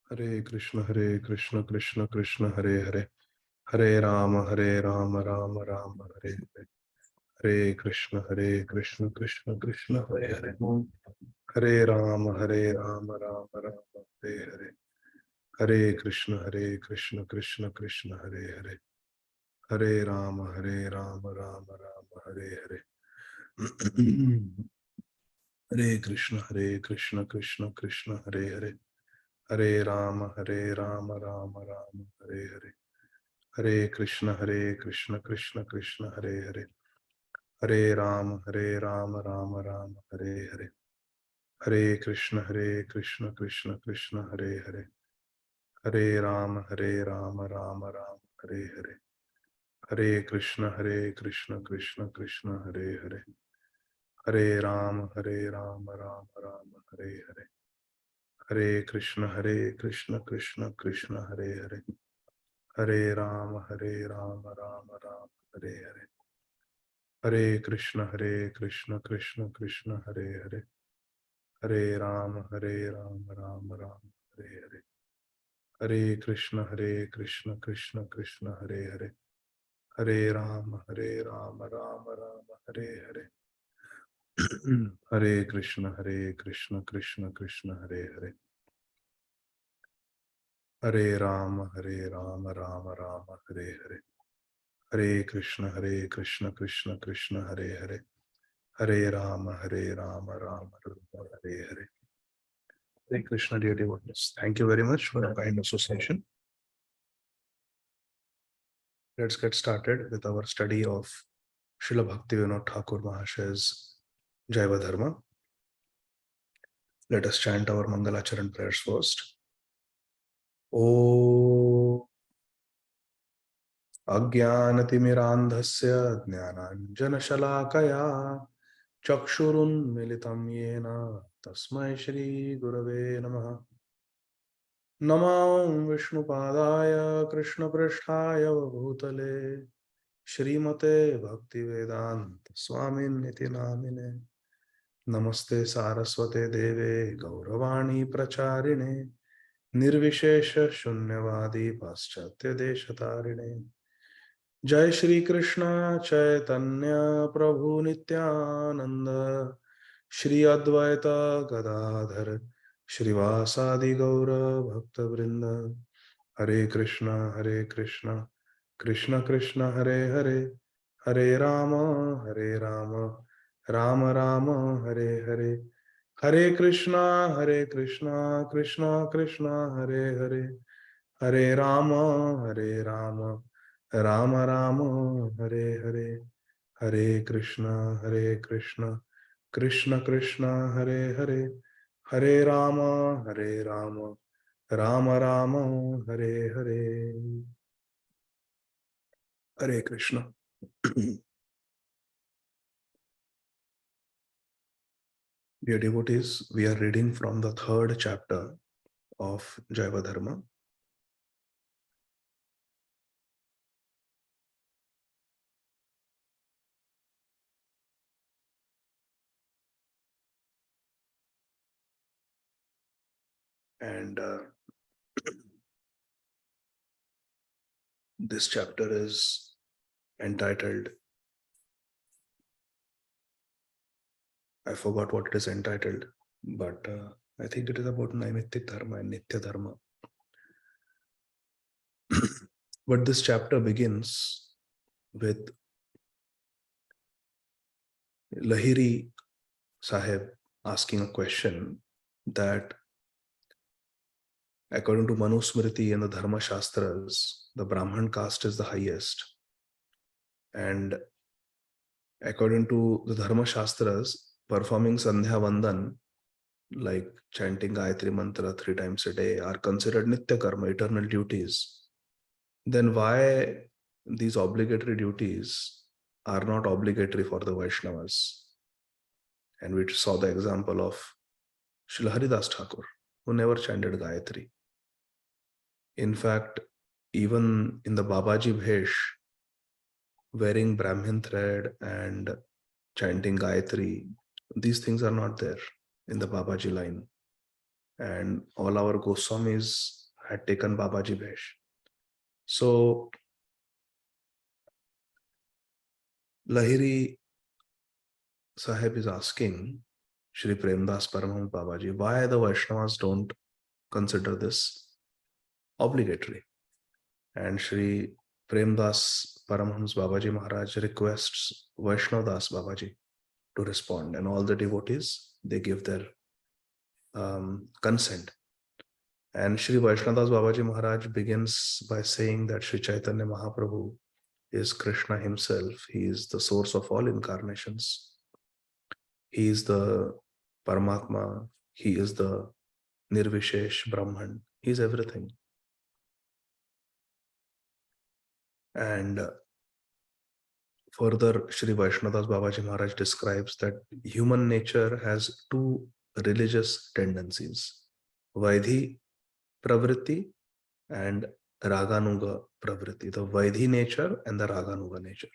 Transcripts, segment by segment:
Hare Krishna Krishna Krishna Hare Hare, Hare Rama Rama Rama Hare Hare, Hare Krishna Krishna Krishna Hare Hare, Hare Rama Rama Rama Hare Hare, Hare Krishna Krishna Krishna Hare Hare, Hare Rama Rama Rama Hare Hare. Hare Krishna Krishna Krishna Hare Hare, Hare Rama Rama Rama Hare Hare, Hare Krishna Krishna Krishna Hare Hare, Hare Rama Rama Rama Hare Hare, Hare Krishna Krishna Krishna Hare Hare, Hare Rama Rama Hare Hare, Hare Krishna Krishna Krishna Hare Hare, Hare Rama Rama Hare Hare, Hare Krishna Krishna Krishna Hare Hare, Hare Rama Rama Hare Hare, Hare Krishna Krishna Krishna Hare Hare, Hare Rama Rama Hare Hare, Hare Krishna Krishna Krishna Hare Hare, Hare Rama Rama Hare Hare, Hare Krishna Krishna Krishna Hare Hare, Hare Rama Rama Hare Hare, Hare Krishna Krishna Krishna Hare Hare, Hare Rama Rama Hare Hare. Hare Krishna, dear devotees. Thank you very much for your kind association. Let's get started with our study of Srila Bhaktivinoda Thakur Mahashaya's Jaiva Dharma. Let us chant our Mangalacharan prayers first. O Ajnanatimirandhasya Jnananjanashalakaya Chakshurunmilitam Yena Tasmai Shri Gurave Namaha. Namam Vishnupadaya Krishna Pristhaya Bhutale Shrimate Bhaktivedanta Swamin Niti Namine. Namaste Saraswate Deve Gauravani Pracharine Nirvishesha Shunyavadi Paschatya Deshatarine. Jai Shri Krishna Chaitanya Prabhu Nityananda Shri Advaita Gadādhara Shrivasadi Gaura Bhakta Vrinda. Hare Krishna Krishna Krishna Hare Hare, Hare Rama Rama Rama Hare Hare, Hare Krishna Krishna Krishna Hare Hare, Hare Rama Rama Rama Hare Hare, Hare Krishna Krishna Krishna Hare Hare, Hare Rama Rama Rama Hare Hare. Hare Krishna. Dear devotees, we are reading from the third chapter of Jaiva Dharma. And this chapter is entitled, I forgot what it is entitled, but I think it is about Naimittik Dharma and Nitya Dharma. But this chapter begins with Lahiri Sahib asking a question that according to Manusmriti and the Dharma Shastras, the Brahman caste is the highest. And according to the Dharma Shastras, performing Sandhya Vandan, like chanting Gayatri Mantra 3 times a day, are considered Nitya Karma, eternal duties. Then why these obligatory duties are not obligatory for the Vaishnavas? And we saw the example of Srila Haridas Thakur, who never chanted Gayatri. In fact, even in the Babaji Bhesh, wearing Brahmin thread and chanting Gayatri, these things are not there in the Babaji line. and all our Goswamis had taken Babaji Vesh. So Lahiri Sahib is asking Shri Premdas Paramahams Babaji, why the Vaishnavas don't consider this obligatory? And Shri Premdas Paramahams Babaji Maharaj requests Vaishnavdas Babaji to respond, and all the devotees, they give their consent. And Shri Vaishnavdas Babaji Maharaj begins by saying that Shri Chaitanya Mahaprabhu is Krishna himself. He is the source of all incarnations. He is the Paramatma. He is the Nirvishesh Brahman. He is everything. And further, Shri Vaishnavdas Babaji Maharaj describes that human nature has two religious tendencies, Vaidhi Pravritti and Raganuga Pravritti, the Vaidhi nature and the Raganuga nature.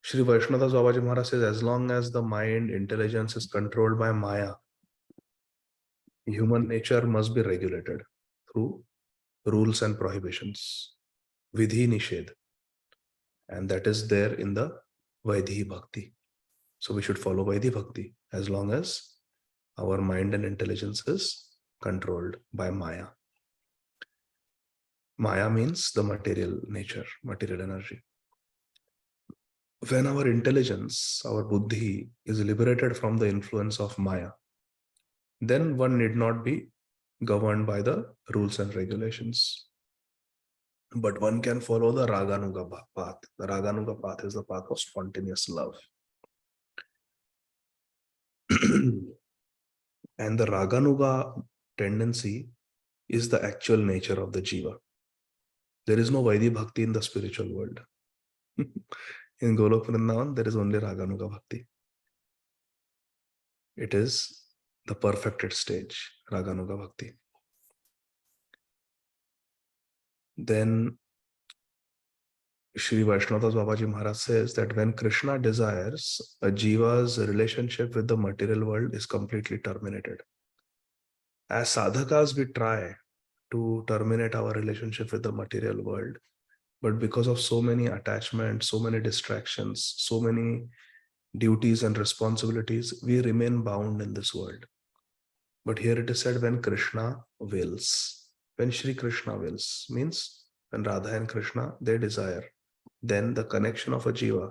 Shri Vaishnavdas Babaji Maharaj says, as long as the mind, intelligence is controlled by Maya, human nature must be regulated through rules and prohibitions, Vidhi Nishedh. And that is there in the Vaidhi Bhakti. So we should follow Vaidhi Bhakti as long as our mind and intelligence is controlled by Maya. Maya means the material nature, material energy. When our intelligence, our buddhi, is liberated from the influence of Maya, then one need not be governed by the rules and regulations. But one can follow the Raganuga path. The Raganuga path is the path of spontaneous love. And the Raganuga tendency is the actual nature of the Jiva. There is no Vaidhi Bhakti in the spiritual world. In Golok Vrindavan, there is only Raganuga Bhakti. It is the perfected stage, Raganuga Bhakti. Then Shri Vaishnavdas Babaji Maharaj says that when Krishna desires, a Jiva's relationship with the material world is completely terminated. As sadhakas, we try to terminate our relationship with the material world, but because of so many attachments, so many distractions, so many duties and responsibilities, we remain bound in this world. But here it is said, when Krishna wills, when Shri Krishna wills, means when Radha and Krishna, they desire, then the connection of a Jiva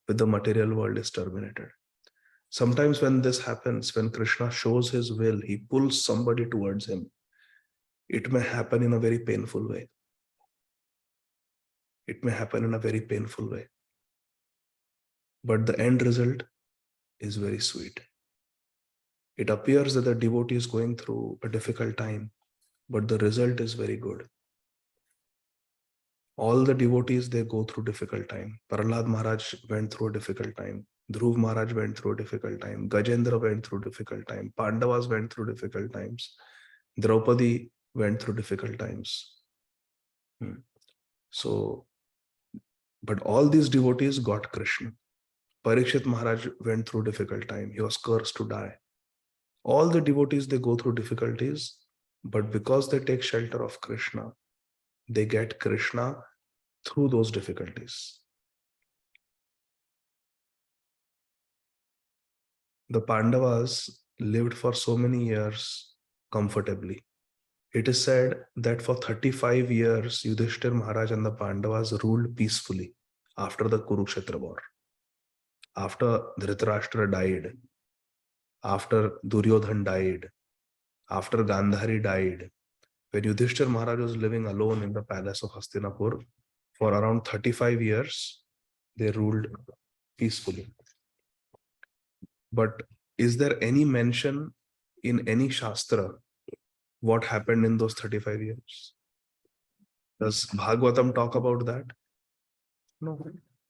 with the material world is terminated. Sometimes when this happens, when Krishna shows his will, he pulls somebody towards him. It may happen in a very painful way. It may happen in a very painful way. But the end result is very sweet. It appears that the devotee is going through a difficult time, but the result is very good. All the devotees, they go through difficult time. Prahlad Maharaj went through a difficult time. Dhruv Maharaj went through a difficult time. Gajendra went through difficult time. Pandavas went through difficult times. Draupadi went through difficult times. So, but all these devotees got Krishna. Parikshit Maharaj went through difficult time. He was cursed to die. All the devotees, they go through difficulties, but because they take shelter of Krishna, they get Krishna through those difficulties. The Pandavas lived for so many years comfortably. It is said that for 35 years, Yudhishthir Maharaj and the Pandavas ruled peacefully after the Kurukshetra war. After Dhritarashtra died, after Duryodhan died, after Gandhari died, when Yudhishthir Maharaj was living alone in the palace of Hastinapur, for around 35 years, they ruled peacefully. But is there any mention in any Shastra what happened in those 35 years? Does Bhagavatam talk about that? No.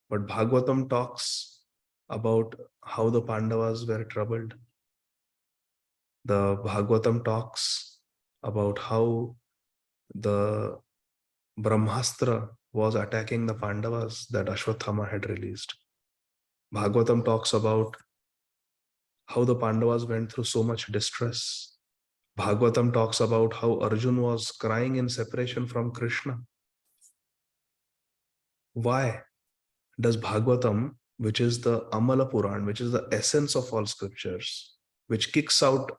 But Bhagavatam talks about how the Pandavas were troubled. The Bhagavatam talks about how the Brahmastra was attacking the Pandavas that Ashwathama had released. Bhagavatam talks about how the Pandavas went through so much distress. Bhagavatam talks about how Arjun was crying in separation from Krishna. Why does Bhagavatam, which is the Amala Puran, which is the essence of all scriptures, which kicks out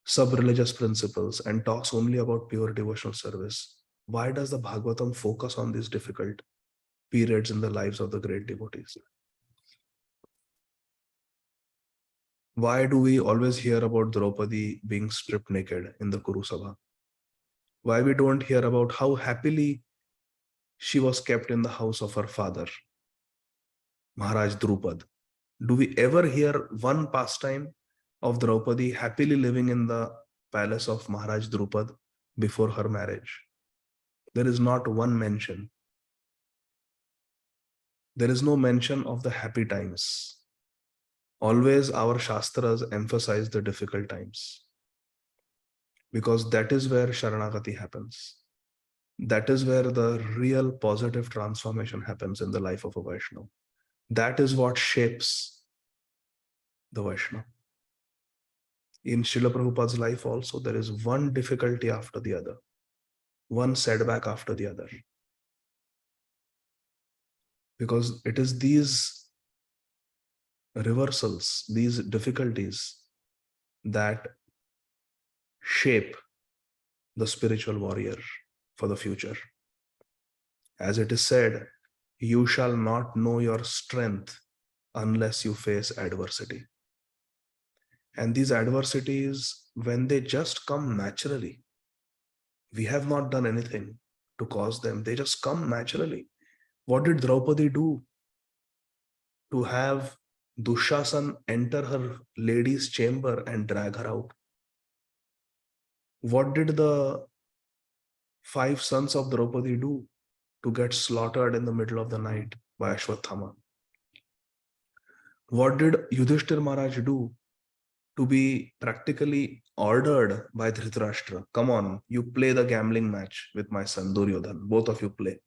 sub-religious principles and talks only about pure devotional service, why does the Bhagavatam focus on these difficult periods in the lives of the great devotees? Why do we always hear about Draupadi being stripped naked in the Kuru Sabha? Why we don't hear about how happily she was kept in the house of her father, Maharaj Drupad? Do we ever hear one pastime of Draupadi happily living in the palace of Maharaj Drupad before her marriage? There is not one mention. There is no mention of the happy times. Always our Shastras emphasize the difficult times, because that is where Sharanagati happens. That is where the real positive transformation happens in the life of a Vaishnava. That is what shapes the Vaishnava. In Srila Prabhupada's life also, there is one difficulty after the other, one setback after the other. Because it is these reversals, these difficulties that shape the spiritual warrior for the future. As it is said, you shall not know your strength unless you face adversity. And these adversities, when they just come naturally, we have not done anything to cause them. They just come naturally. What did Draupadi do to have Dushasan enter her lady's chamber and drag her out? What did the 5 sons of Draupadi do to get slaughtered in the middle of the night by Ashwathama? What did Yudhishthir Maharaj do to be practically ordered by Dhritarashtra? Come on, you play the gambling match with my son Duryodhan. Both of you play.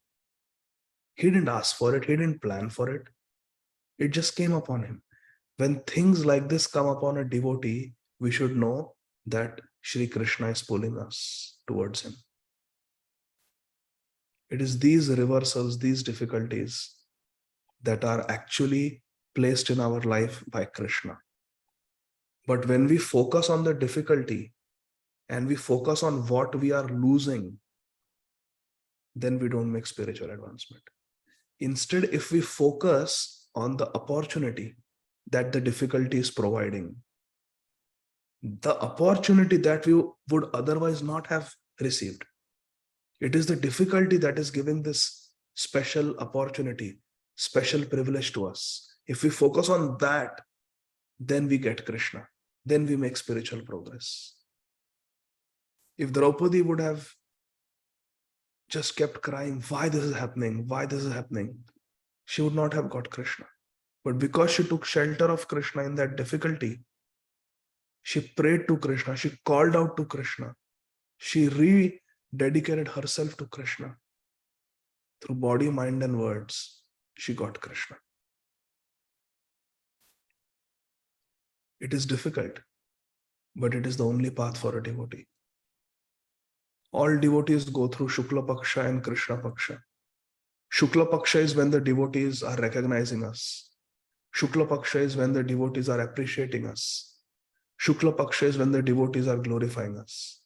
He didn't ask for it. He didn't plan for it. It just came upon him. When things like this come upon a devotee, we should know that Shri Krishna is pulling us towards him. It is these reversals, these difficulties that are actually placed in our life by Krishna. But when we focus on the difficulty and we focus on what we are losing, then we don't make spiritual advancement. Instead, if we focus on the opportunity that the difficulty is providing, the opportunity that we would otherwise not have received, it is the difficulty that is giving this special opportunity, special privilege to us. If we focus on that, then we get Krishna. Then we make spiritual progress. If Draupadi would have just kept crying, why this is happening, why this is happening, she would not have got Krishna. But because she took shelter of Krishna in that difficulty, she prayed to Krishna, she called out to Krishna, she rededicated herself to Krishna. Through body, mind, and words, she got Krishna. It is difficult, but it is the only path for a devotee. All devotees go through Shukla Paksha and Krishna Paksha. Shukla Paksha is when the devotees are recognizing us. Shukla Paksha is when the devotees are appreciating us. Shukla Paksha is when the devotees are glorifying us.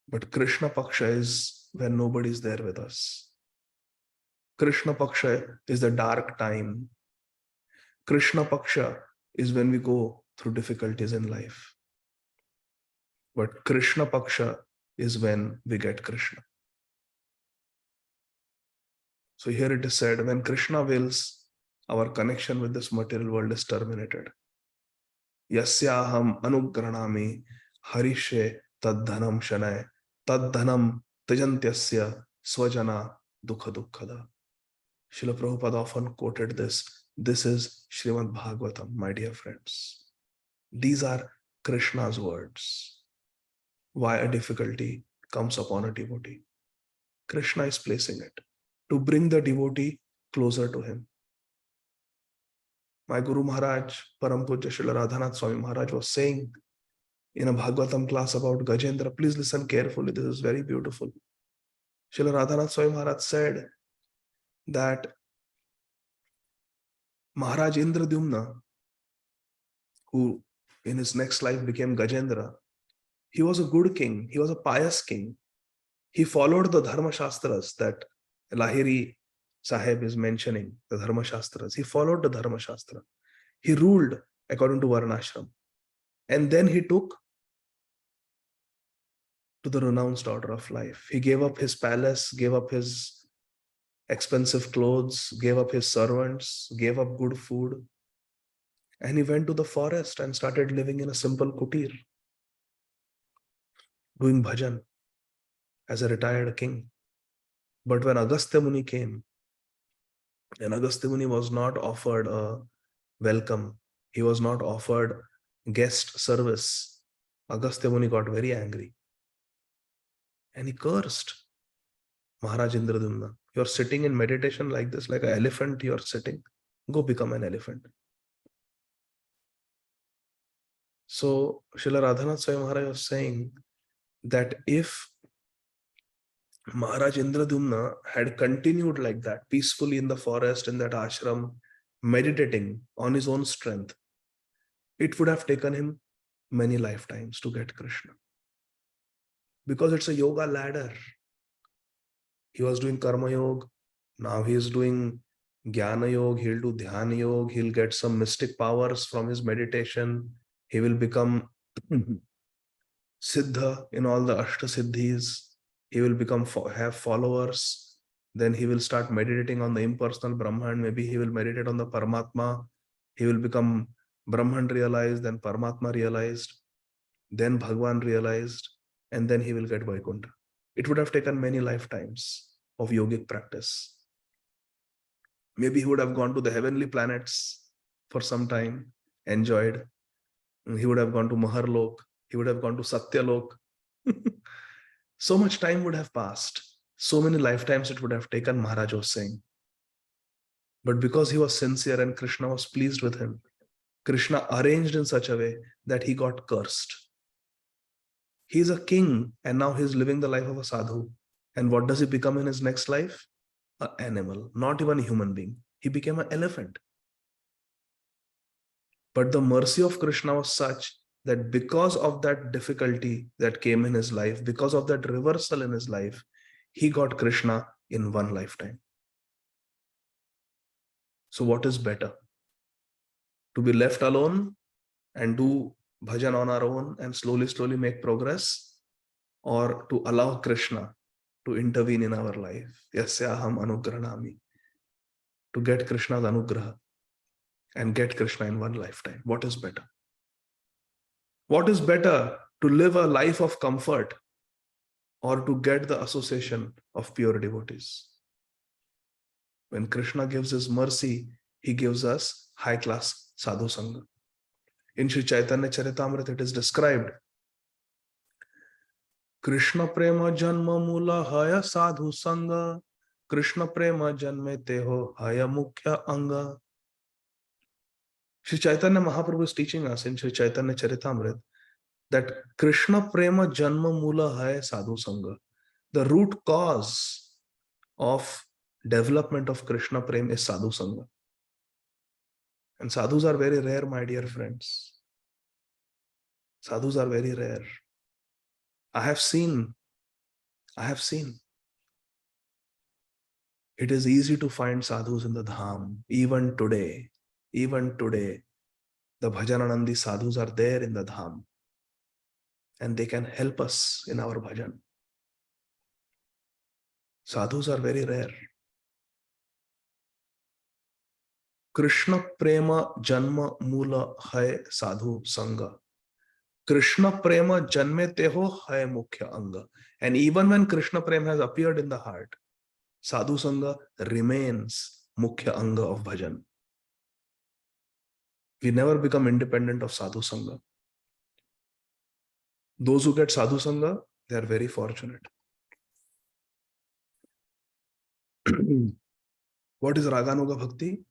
But Krishna Paksha is when nobody is there with us. Krishna Paksha is the dark time. Krishna Paksha is when we go through difficulties in life. But Krishna Paksha is when we get Krishna. So here it is said, when Krishna wills, our connection with this material world is terminated. Yasyaham anugranami harishe taddhanam shanay taddhanam tajantyasya swajana dukha dukkada. Srila Prabhupada often quoted this. This is Srimad Bhagavatam, my dear friends. These are Krishna's words. Why a difficulty comes upon a devotee? Krishna is placing it to bring the devotee closer to him. My Guru Maharaj, Param Pujya Srila Radhanath Swami Maharaj was saying in a Bhagavatam class about Gajendra. Please listen carefully. This is very beautiful. Srila Radhanath Swami Maharaj said that Maharaj Indradyumna, who in his next life became Gajendra, he was a good king. He was a pious king. He followed the Dharma Shastras that Lahiri Sahib is mentioning, the Dharma Shastras. He followed the Dharma Shastra. He ruled according to Varnashram. And then he took to the renounced order of life. He gave up his palace, gave up his expensive clothes, gave up his servants, gave up good food. And he went to the forest and started living in a simple kutir, doing bhajan as a retired king. But when Agastya Muni came, and Agastya Muni was not offered a welcome, he was not offered guest service, Agastya Muni got very angry. And he cursed Maharaj Indradyumna. You're sitting in meditation like this, like an elephant you're sitting. Go become an elephant. So Srila Radhanath Swami Maharaj was saying that if Maharaj Indradyumna had continued like that, peacefully in the forest, in that ashram, meditating on his own strength, it would have taken him many lifetimes to get Krishna. Because it's a yoga ladder. He was doing Karma Yoga, now he is doing Jnana Yoga, he'll do Dhyana Yoga, he'll get some mystic powers from his meditation, he will become Siddha in all the Ashta Siddhis, he will have followers, then he will start meditating on the impersonal Brahman, maybe he will meditate on the Paramatma, he will become Brahman realized, then Paramatma realized, then Bhagwan realized, and then he will get Vaikuntha. It would have taken many lifetimes of yogic practice. Maybe he would have gone to the heavenly planets for some time, enjoyed. He would have gone to Maharlok, he would have gone to Satyalok. So much time would have passed. So many lifetimes it would have taken, Maharaj was saying. But because he was sincere and Krishna was pleased with him, Krishna arranged in such a way that he got cursed. He is a king and now he is living the life of a sadhu. And what does he become in his next life? An animal, not even a human being. He became an elephant. But the mercy of Krishna was such that because of that difficulty that came in his life, because of that reversal in his life, he got Krishna in one lifetime. So what is better? To be left alone and do bhajan on our own and slowly make progress, or to allow Krishna to intervene in our life? Yasyaham anugranami. To get Krishna's anugraha and get Krishna in one lifetime. What is better? What is better, to live a life of comfort or to get the association of pure devotees? When Krishna gives his mercy, he gives us high-class sadhu sangha. In Sri Chaitanya Charitamrita, it is described, Krishna prema janma mula haya sadhu sangha, Krishna prema janme teho haya mukhya anga. Sri Chaitanya Mahaprabhu is teaching us in Sri Chaitanya Charitamrita that Krishna prema janma mula hai sadhu sangha. The root cause of development of Krishna prema is sadhu sangha. And sadhus are very rare, my dear friends. Sadhus are very rare. I have seen. It is easy to find sadhus in the dham. Even today, the bhajananandi sadhus are there in the dham. And they can help us in our bhajan. Sadhus are very rare. Krishna prema janma mula hai sadhu sangha. Krishna prema janme teho hai mukhya anga. And even when Krishna prema has appeared in the heart, sadhu sangha remains mukhya anga of bhajan. We never become independent of sadhu sangha. Those who get sadhu sangha, they are very fortunate. What is Raganuga Bhakti?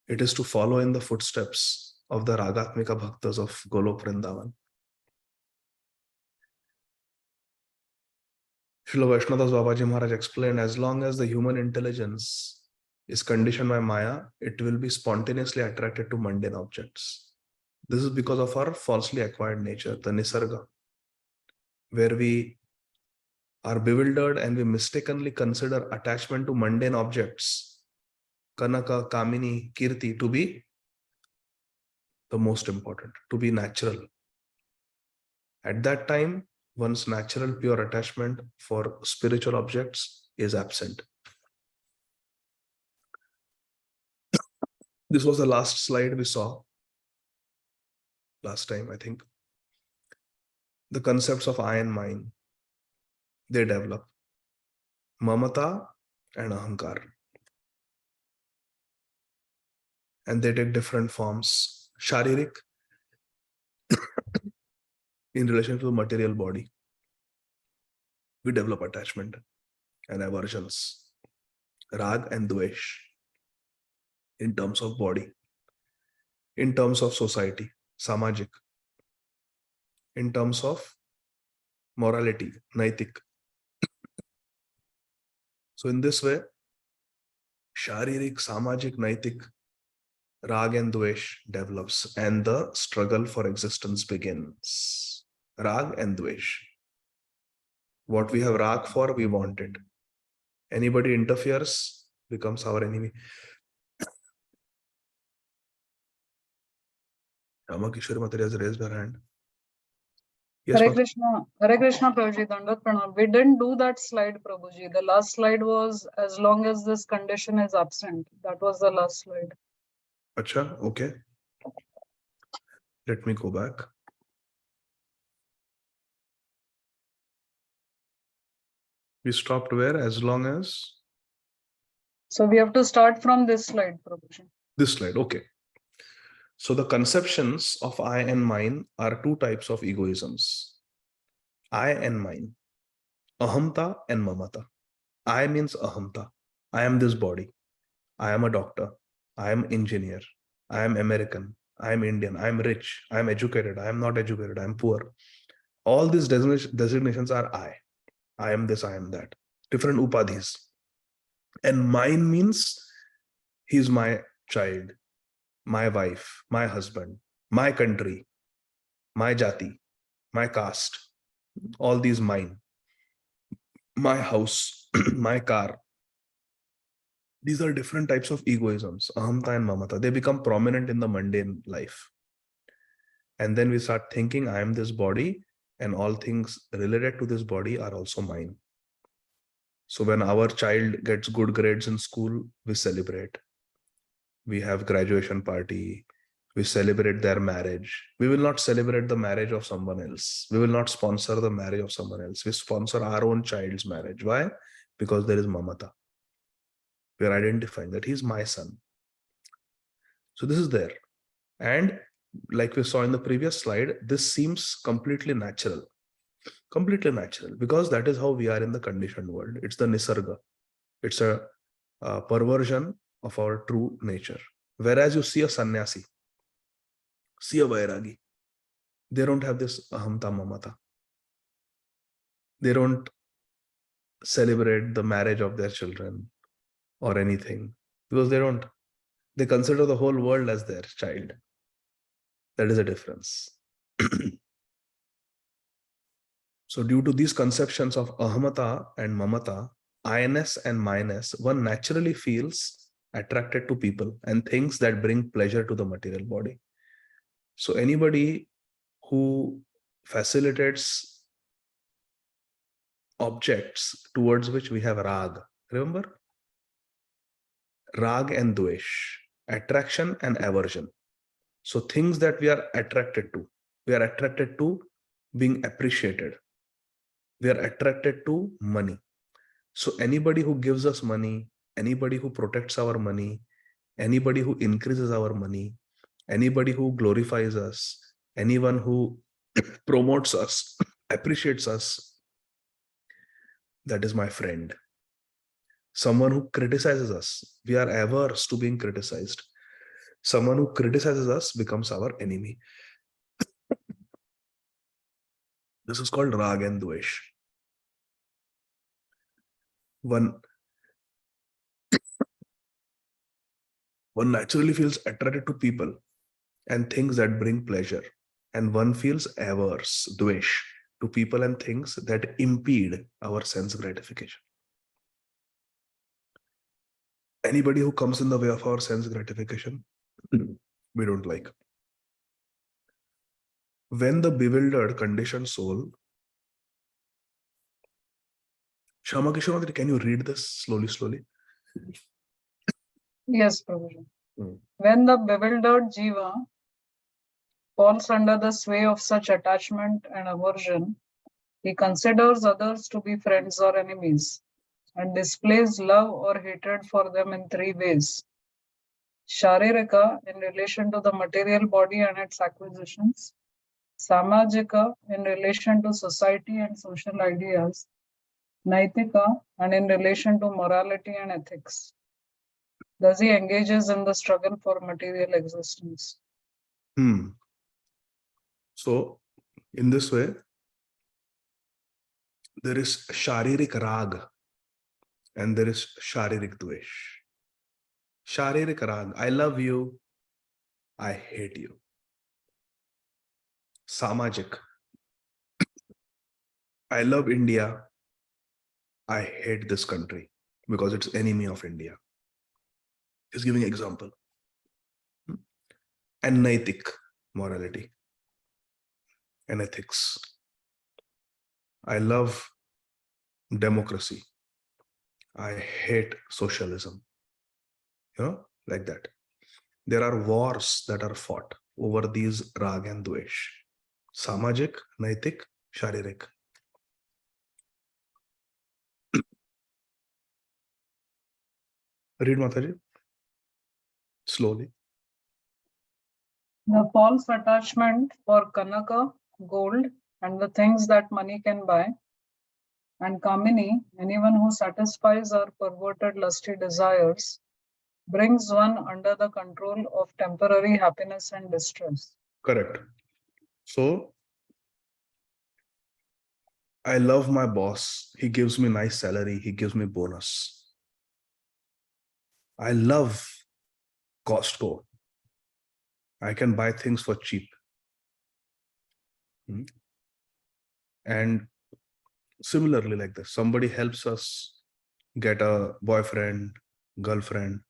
It is to follow in the footsteps of the Ragatmika Bhaktas of Golok Vrindavan. Srila Vaishnadas Babaji Maharaj explained, as long as the human intelligence is conditioned by Maya, it will be spontaneously attracted to mundane objects. This is because of our falsely acquired nature, the Nisarga, where we are bewildered and we mistakenly consider attachment to mundane objects, Kanaka, Kamini, Kirti, to be the most important, to be natural. At that time, one's natural pure attachment for spiritual objects is absent. This was the last slide we saw last time, I think. The concepts of I and mine, they develop. Mamata and Ahankar. And they take different forms. Sharirik, in relation to the material body, we develop attachment and aversions. Rag and Dvesh, in terms of body. In terms of society, Samajik. In terms of morality, Naitik. So in this way, Sharirik, Samajik, Naitik, Rag and Dvesh develops and the struggle for existence begins. Rag and Dvesh. What we have Rag for, we want it. Anybody interferes, becomes our enemy. Ramakishwar Matari has raised her hand. Yes, Hare Krishna, Prabhuji, Dandat Pranam. We didn't do that slide, Prabhuji. The last slide was as long as this condition is absent. That was the last slide. Acha, okay. Let me go back. We stopped where? As long as? So we have to start from this slide, Prabhuji. This slide, okay. So the conceptions of I and mine are two types of egoisms. I and mine. Ahamta and mamata. I means ahamta. I am this body. I am a doctor. I am engineer. I am American. I am Indian. I am rich. I am educated. I am not educated. I am poor. All these designations are I. I am this, I am that. Different upadhis. And mine means he's my child, my wife, my husband, my country, my jati, my caste, all these mine, my house, my car. These are different types of egoisms, ahamta and mamata. They become prominent in the mundane life. And then we start thinking, I am this body, and all things related to this body are also mine. So when our child gets good grades in school, we celebrate. We have graduation party. We celebrate their marriage. We will not celebrate the marriage of someone else. We will not sponsor the marriage of someone else. We sponsor our own child's marriage. Why? Because there is mamata. We are identifying that he's my son. So this is there. And like we saw in the previous slide, this seems completely natural. Completely natural, because that is how we are in the conditioned world. It's the nisarga. It's a perversion of our true nature. Whereas you see a sannyasi, see a vairagi, they don't have this ahamta mamata. They don't celebrate the marriage of their children or anything, because they consider the whole world as their child. That is a difference. So due to these conceptions of ahamata and mamata, I-ness and minus, one naturally feels attracted to people and things that bring pleasure to the material body. So anybody who facilitates objects towards which we have rag, remember? Rag and dvesh, attraction and aversion. So things that we are attracted to being appreciated. We are attracted to money. So anybody who gives us money, anybody who protects our money, anybody who increases our money, anybody who glorifies us, anyone who promotes us, appreciates us, that is my friend. Someone who criticizes us, we are averse to being criticized. Someone who criticizes us becomes our enemy. This is called rag and dvesh. one naturally feels attracted to people and things that bring pleasure, and one feels averse, dvesh, to people and things that impede our sense gratification. Anybody who comes in the way of our sense gratification, we don't like. When the bewildered, conditioned soul, Shama Kishore, can you read this slowly? Yes, Prabhuji. Hmm. When the bewildered Jiva falls under the sway of such attachment and aversion, he considers others to be friends or enemies and displays love or hatred for them in three ways. Sharirika, in relation to the material body and its acquisitions. Samajika, in relation to society and social ideas. Naitika, and in relation to morality and ethics. Thus he engages in the struggle for material existence. So, in this way, there is Sharirik Rag and there is Sharirik Dvesh. Sharirik Rag, I love you, I hate you. Samajik, I love India, I hate this country because it's enemy of India. He's giving an example. And Naitik, morality and ethics. I love democracy, I hate socialism. Like that. There are wars that are fought over these rag and dvesh. Samajik, Naitik, Sharirik. Read, Mataji. Slowly. The false attachment for Kanaka, gold, and the things that money can buy, and Kamini, anyone who satisfies our perverted lusty desires, brings one under the control of temporary happiness and distress. Correct. So, I love my boss. He gives me nice salary. He gives me bonus. I love Costco. I can buy things for cheap. And similarly, like this, somebody helps us get a boyfriend, girlfriend.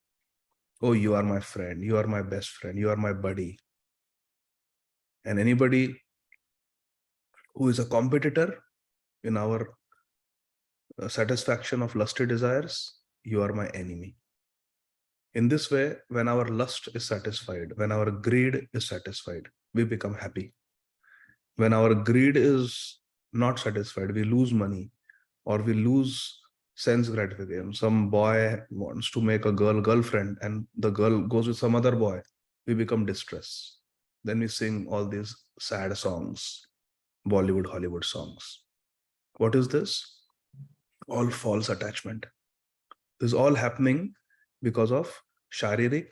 Oh, you are my friend. You are my best friend. You are my buddy. And anybody who is a competitor in our satisfaction of lusty desires, you are my enemy. In this way, when our lust is satisfied, when our greed is satisfied, we become happy. When our greed is not satisfied, we lose money or we lose sense gratification. Some boy wants to make a girlfriend and the girl goes with some other boy, we become distressed. Then we sing all these sad songs, Bollywood, Hollywood songs. What is this? All false attachment. This is all happening because of Sharirik,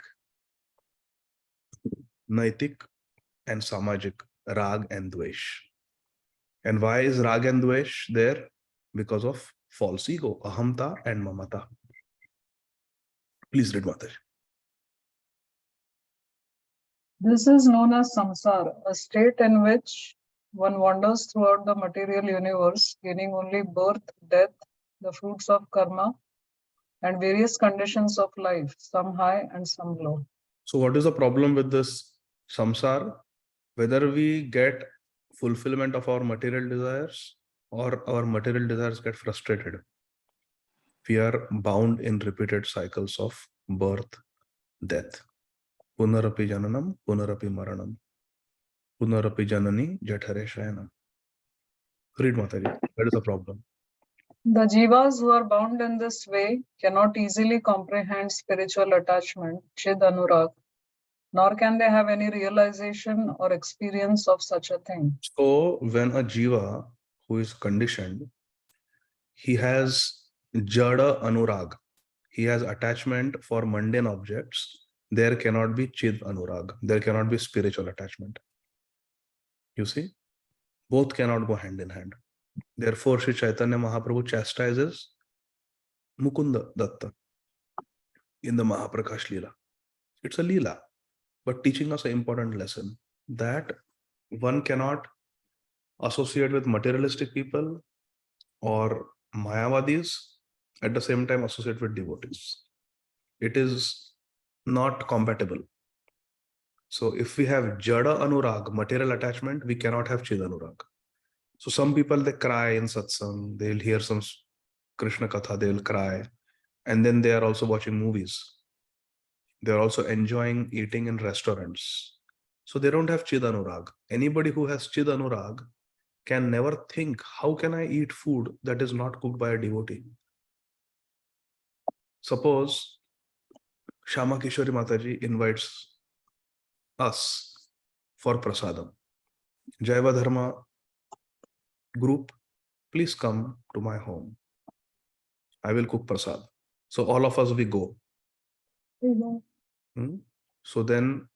Naitik, and Samajik, Rag and Dvesh. And why is Rag and Dvesh there? Because of false ego, Ahamta and Mamata. Please read, Mataji. This is known as samsara, a state in which one wanders throughout the material universe, gaining only birth, death, the fruits of karma, and various conditions of life, some high and some low. So what is the problem with this samsara? Whether we get fulfillment of our material desires or our material desires get frustrated, we are bound in repeated cycles of birth, death. Punarapi jananam, punarapi maranam. Punarapi janani jathare shayanam. Read, Mataji. That is the problem. The jivas who are bound in this way cannot easily comprehend spiritual attachment, chid anurag, nor can they have any realization or experience of such a thing. So when a jiva who is conditioned, he has jada anurag, he has attachment for mundane objects, there cannot be chid anurag, there cannot be spiritual attachment. You see, both cannot go hand in hand. Therefore, Sri Chaitanya Mahaprabhu chastises Mukunda Datta in the Mahaprakash Leela. It's a Leela, but teaching us an important lesson that one cannot associate with materialistic people or Mayavadis, at the same time associate with devotees. It is not compatible. So if we have Jada Anurag, material attachment, we cannot have Chid Anurag. So some people, they cry in satsang, they'll hear some Krishna Katha, they'll cry. And then they are also watching movies. They're also enjoying eating in restaurants. So they don't have Chid Anurag. Anybody who has Chid Anurag can never think, how can I eat food that is not cooked by a devotee? Suppose Shama Kishori Mataji invites us for prasadam. Jaiva Dharma group, please come to my home. I will cook prasad. So all of us, we go. So then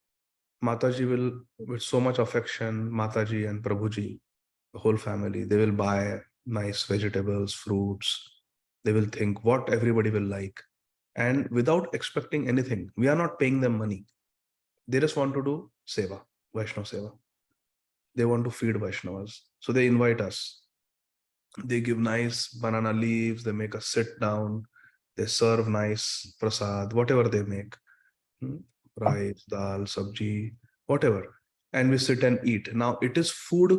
Mataji will, with so much affection, Mataji and Prabhuji, the whole family, they will buy nice vegetables, fruits. They will think what everybody will like. And without expecting anything, we are not paying them money. They just want to do seva, Vaishnava seva. They want to feed Vaishnavas. So they invite us. They give nice banana leaves. They make us sit down. They serve nice prasad, whatever they make. Rice, dal, sabji, whatever. And we sit and eat. Now it is food.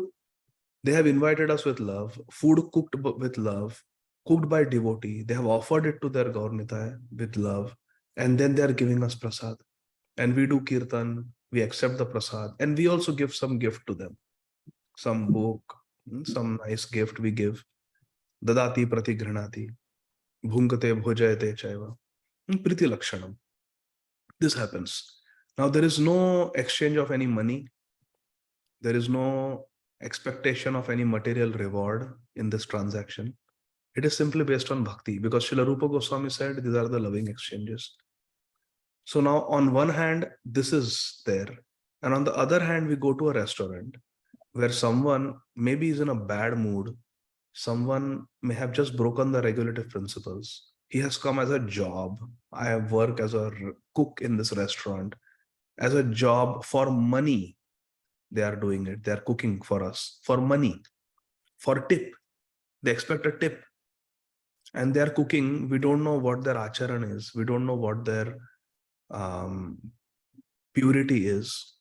They have invited us with love. Food cooked with love, cooked by devotee. They have offered it to their Gaurnitaya with love. And then they are giving us prasad. And we do kirtan. We accept the prasad. And we also give some gift to them. Some book, some nice gift we give. Dadati prati granati. Bhunkate bhojayate chaiva. Priti lakshanam. This happens. Now there is no exchange of any money. There is no expectation of any material reward in this transaction. It is simply based on bhakti, because Srila Rupa Goswami said these are the loving exchanges. So now on one hand, this is there. And on the other hand, we go to a restaurant where someone maybe is in a bad mood. Someone may have just broken the regulative principles. He has come as a job. I work as a cook in this restaurant. As a job for money, they are doing it. They are cooking for us for money, for tip. They expect a tip. And they are cooking. We don't know what their acharan is. We don't know what their purity is.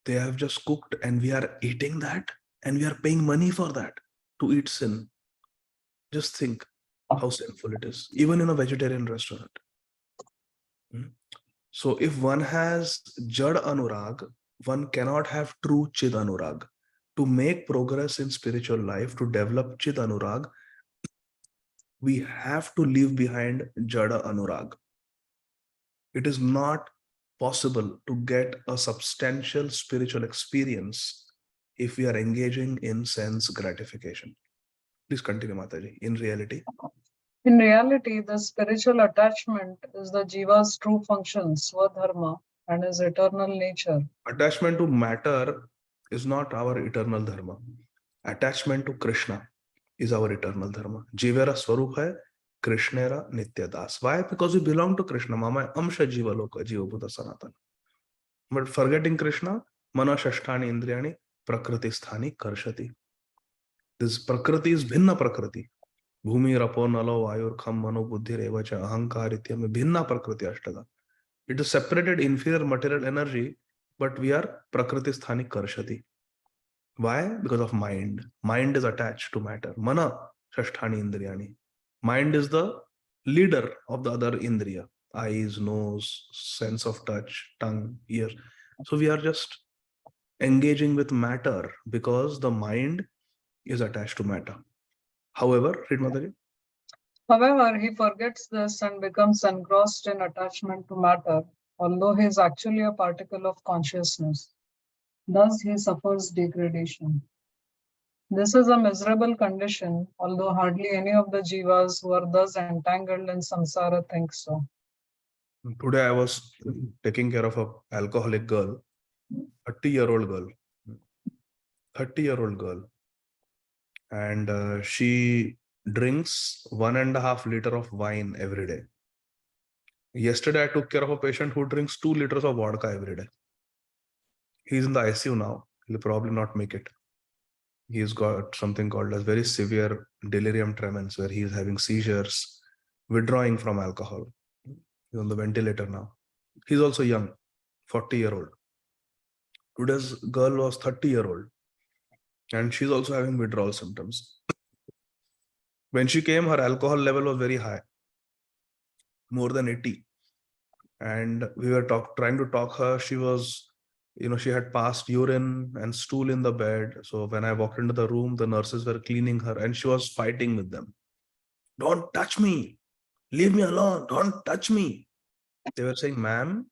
They have just cooked and we are eating that, and we are paying money for that to eat sin. Just think how sinful it is, even in a vegetarian restaurant. So if one has Jad Anurag, one cannot have true Chid Anurag. To make progress in spiritual life, to develop Chid Anurag, we have to leave behind Jada Anurag. It is not possible to get a substantial spiritual experience if we are engaging in sense gratification. Please continue, Mataji. In reality, the spiritual attachment is the Jiva's true function, Swadharma, and his eternal nature. Attachment to matter is not our eternal dharma. Attachment to Krishna is our eternal dharma. Jivera Swarup hai, Krishnera Nitya Das. Why? Because we belong to Krishna. Mama Amsha Jiva Loka, Jiva Buddha Sanatana. But forgetting Krishna, Mana Shashtani Indriyani, Prakriti Sthani Karshati. This Prakriti is Bhinna Prakriti. Bhumi Rapo Nalo Vayur Kham Mano Buddhi Revacha Ahankar Ityam Bhinna Prakriti Ashtaga. It is separated inferior material energy, but we are Prakriti Sthani Karshati. Why? Because of mind. Mind is attached to matter. Mana Shasthani Indriyani. Mind is the leader of the other Indriya. Eyes, nose, sense of touch, tongue, ear. So we are just engaging with matter because the mind is attached to matter. However, read Mataji. However, he forgets this and becomes engrossed in attachment to matter, although he is actually a particle of consciousness. Thus, he suffers degradation. This is a miserable condition, although hardly any of the jivas who are thus entangled in samsara think so. Today I was taking care of an alcoholic girl, 30-year-old girl. 30-year-old girl. And she drinks 1.5 liter of wine every day. Yesterday, I took care of a patient who drinks 2 liters of vodka every day. He's in the ICU now. He'll probably not make it. He's got something called as very severe delirium tremens, where he's having seizures, withdrawing from alcohol. He's on the ventilator now. He's also young, 40-year-old. Today's girl was 30-year-old, and she's also having withdrawal symptoms. When she came, her alcohol level was very high, more than 80. And we were trying to talk her. She was, she had passed urine and stool in the bed. So when I walked into the room, the nurses were cleaning her and she was fighting with them. Don't touch me. Leave me alone. Don't touch me. They were saying, ma'am,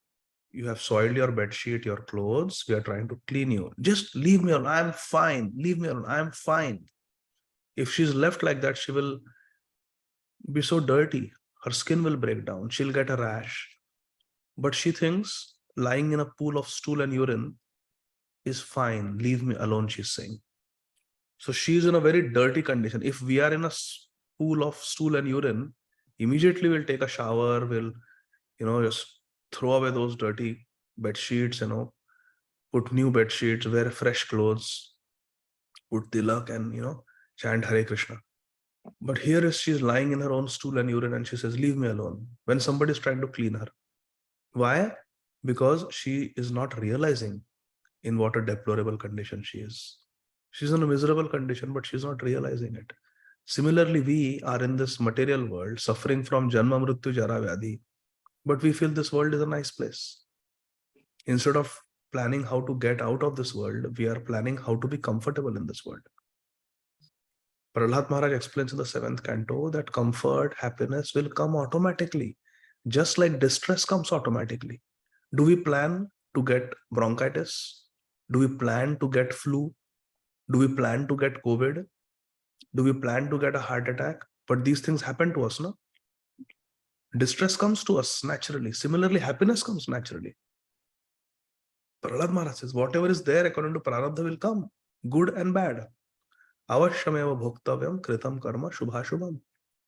you have soiled your bed sheet, your clothes. We are trying to clean you. Just leave me alone. I'm fine. Leave me alone. I'm fine. If she's left like that, she will be so dirty. Her skin will break down. She'll get a rash. But she thinks lying in a pool of stool and urine is fine. Leave me alone, she's saying. So she's in a very dirty condition. If we are in a pool of stool and urine, immediately we'll take a shower, we'll, just throw away those dirty bed sheets, put new bed sheets, wear fresh clothes, put tilak and, chant Hare Krishna. But here she's lying in her own stool and urine and she says, leave me alone, when somebody is trying to clean her. Why? Because she is not realizing in what a deplorable condition she is. She's in a miserable condition, but she's not realizing it. Similarly, we are in this material world, suffering from Janma Mrityu Jara Vyadhi, but we feel this world is a nice place. Instead of planning how to get out of this world, we are planning how to be comfortable in this world. Prahlad Maharaj explains in the 7th canto that comfort, happiness will come automatically, just like distress comes automatically. Do we plan to get bronchitis? Do we plan to get flu? Do we plan to get COVID? Do we plan to get a heart attack? But these things happen to us, no? Distress comes to us naturally. Similarly, happiness comes naturally. Prahlad Maharaj says, whatever is there according to Prarabdha will come, good and bad. Avashyameva bhoktavyam kritam karma shubhashubham.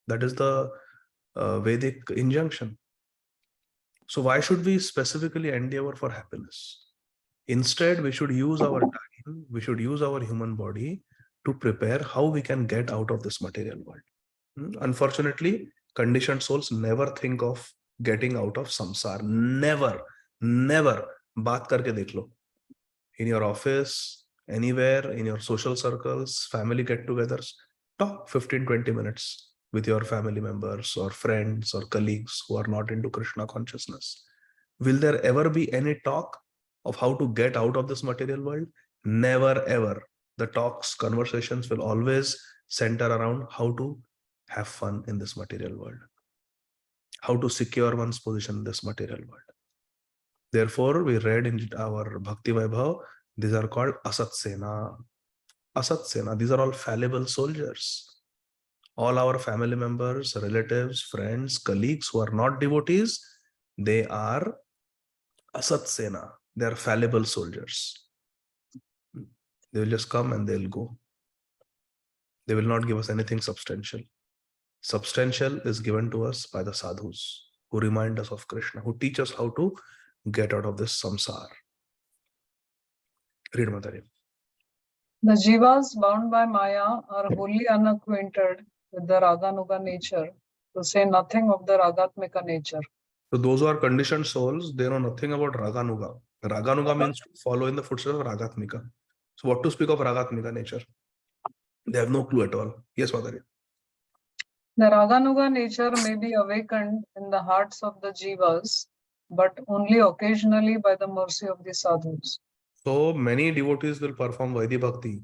That is the Vedic injunction. So why should we specifically endeavor for happiness? Instead, we should use our time, we should use our human body to prepare how we can get out of this material world. Unfortunately, conditioned souls never think of getting out of samsara. Never, never. Baat karke dekh lo. In your office, anywhere, in your social circles, family get-togethers, talk 15-20 minutes with your family members or friends or colleagues who are not into Krishna consciousness. Will there ever be any talk of how to get out of this material world? Never, ever. The talks, conversations will always center around how to have fun in this material world, how to secure one's position in this material world. Therefore, we read in our Bhakti Vaibhav, these are called Asat Sena. Asat Sena, these are all fallible soldiers. All our family members, relatives, friends, colleagues who are not devotees, they are Asat Sena. They are fallible soldiers. They will just come and they'll go. They will not give us anything substantial. Substantial is given to us by the sadhus who remind us of Krishna, who teach us how to get out of this samsara. Read, Mataji. The jivas bound by Maya are wholly unacquainted with the Raganuga nature, to say nothing of the Ragatmika nature. So those who are conditioned souls, they know nothing about Raganuga. Raganuga means to follow in the footsteps of Ragatmika. So what to speak of Ragatmika nature? They have no clue at all. Yes, Mataji. The Raganuga nature may be awakened in the hearts of the jivas, but only occasionally by the mercy of the sadhus. So many devotees will perform Vaidhi Bhakti,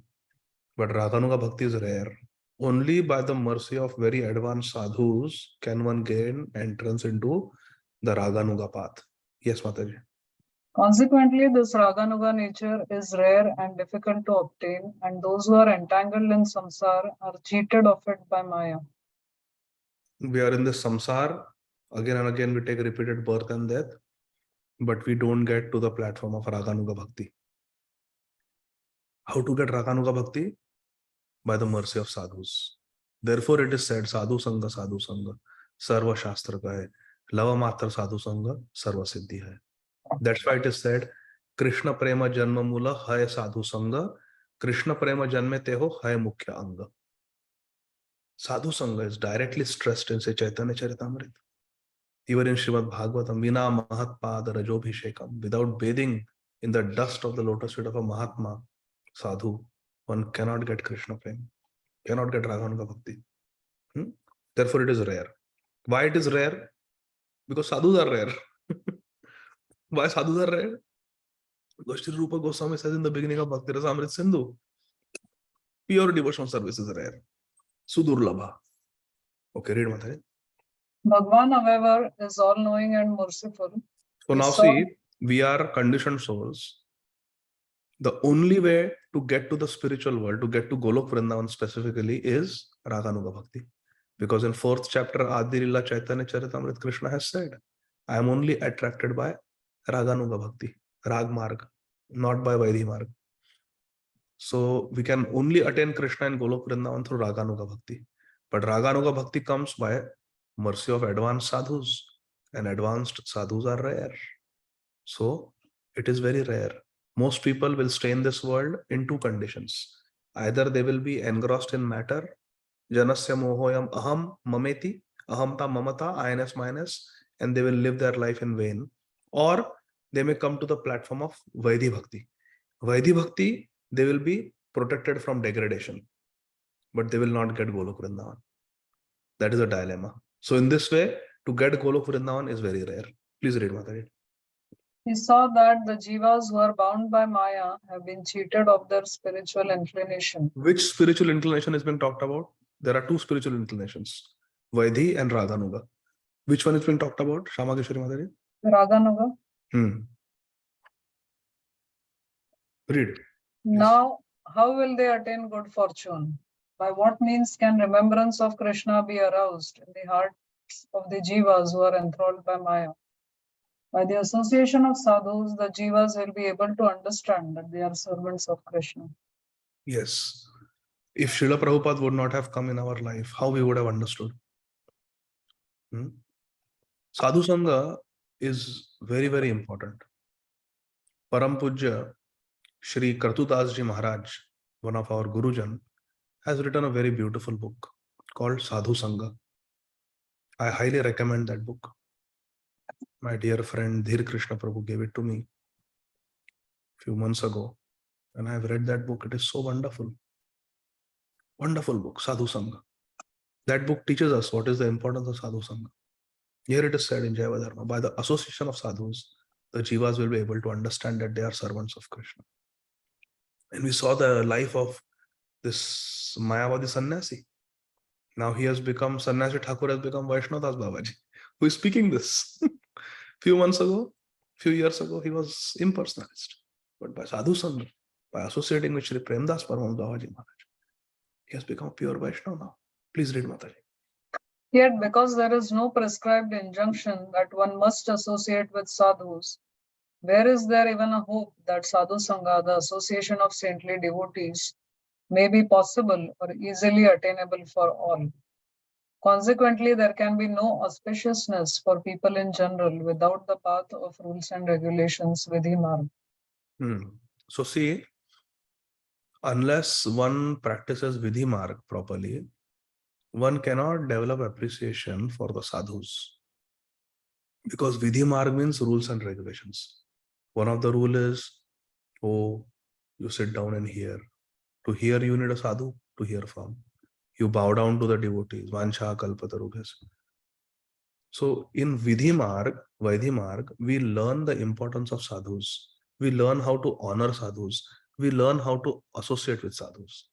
but Raganuga Bhakti is rare. Only by the mercy of very advanced sadhus can one gain entrance into the Raganuga path. Yes, Mataji. Consequently, this Raganuga nature is rare and difficult to obtain, and those who are entangled in samsara are cheated of it by Maya. We are in the samsara. Again and again, we take repeated birth and death, but we don't get to the platform of Raganuga Bhakti. How to get Raganuga Bhakti? By the mercy of sadhus. Therefore it is said, sadhu sanga, sarva shastra ka hai. Lava matra sadhu sanga, sarva siddhi hai. That's why it is said, Krishna prema janma mula hai sadhu sanga, Krishna prema janme teho hai mukhya anga. Sadhu sanga is directly stressed in say Chaitanya Charitamrita. Even in Srimad Bhagavatam, Vina Mahatpada Rajobhishekam, without bathing in the dust of the lotus feet of a Mahatma sadhu, one cannot get Krishna prema, cannot get Raganuga bhakti. Therefore, it is rare. Why it is rare? Because sadhus are rare. Why sadhus are rare? Because Sri Rupa Goswami says in the beginning of Bhakti Rasamrita Sindhu, pure devotional service is rare. Sudurlabha. Okay, read Mataji. Bhagwan, however, is all-knowing and merciful. So now see, we are conditioned souls. The only way to get to the spiritual world, to get to Golok Vrindavan specifically, is Raganuga Bhakti. Because in 4th chapter, Ādi Lila Chaitanya Charitamrita, Krishna has said, I am only attracted by Raganuga Bhakti, Rag Marg, not by Vaidhi Marg. So we can only attain Krishna in Golok Vrindavan through Raganuga Bhakti. But Raganuga Bhakti comes by mercy of advanced sadhus, and advanced sadhus are rare. So it is very rare. Most people will stay in this world in two conditions. Either they will be engrossed in matter, janasya mohoyam aham mameti, ahamta mamata, ins minus, and they will live their life in vain. Or they may come to the platform of Vaidhi Bhakti. Vaidhi Bhakti, they will be protected from degradation, but they will not get Golok Vrindavan. That is a dilemma. So in this way, to get Golok Vrindavan is very rare. Please read, Mataji. He saw that the jivas who are bound by Maya have been cheated of their spiritual inclination. Which spiritual inclination is being talked about? There are two spiritual inclinations, Vaidhi and Raganuga. Which one is being talked about? Shamakeshwari Mataji? Raganuga. Read. Now, how will they attain good fortune? By what means can remembrance of Krishna be aroused in the hearts of the jivas who are enthralled by Maya? By the association of sadhus, the jivas will be able to understand that they are servants of Krishna. Yes. If Srila Prabhupada would not have come in our life, how we would have understood? Sadhu Sangha is very, very important. Param Pujya Shri Kartudas Ji Maharaj, one of our Gurujan, has written a very beautiful book called Sadhu Sangha. I highly recommend that book. My dear friend Dhir Krishna Prabhu gave it to me a few months ago, and I have read that book. It is so wonderful. Wonderful book, Sadhu Sangha. That book teaches us what is the importance of Sadhu Sangha. Here it is said in Jaiva Dharma, by the association of sadhus, the jivas will be able to understand that they are servants of Krishna. And we saw the life of this Mayavadi sannyasi. Now he has become, Sannyasi Thakur has become Vaishnav Babaji, who is speaking this. Few months ago, few years ago, he was impersonalist. But by Sadhu Sangha, by associating with Shri Premdas Paramahamsa Babaji Maharaj, he has become pure Vaishnav now. Please read, Mataji. Yet, because there is no prescribed injunction that one must associate with sadhus, where is there even a hope that Sadhu Sangha, the association of saintly devotees, may be possible or easily attainable for all? Consequently, there can be no auspiciousness for people in general without the path of rules and regulations Vidhi Marg. So see, unless one practices Vidhi Marg properly, one cannot develop appreciation for the sadhus. Because Vidhi Marg means rules and regulations. One of the rule is, oh, you sit down and hear. To hear, you need a sadhu to hear from. You bow down to the devotees. Vancha kalpatarubhyas. So in Vidhi Marg, Vaidhi Marg, we learn the importance of sadhus. We learn how to honor sadhus. We learn how to associate with sadhus.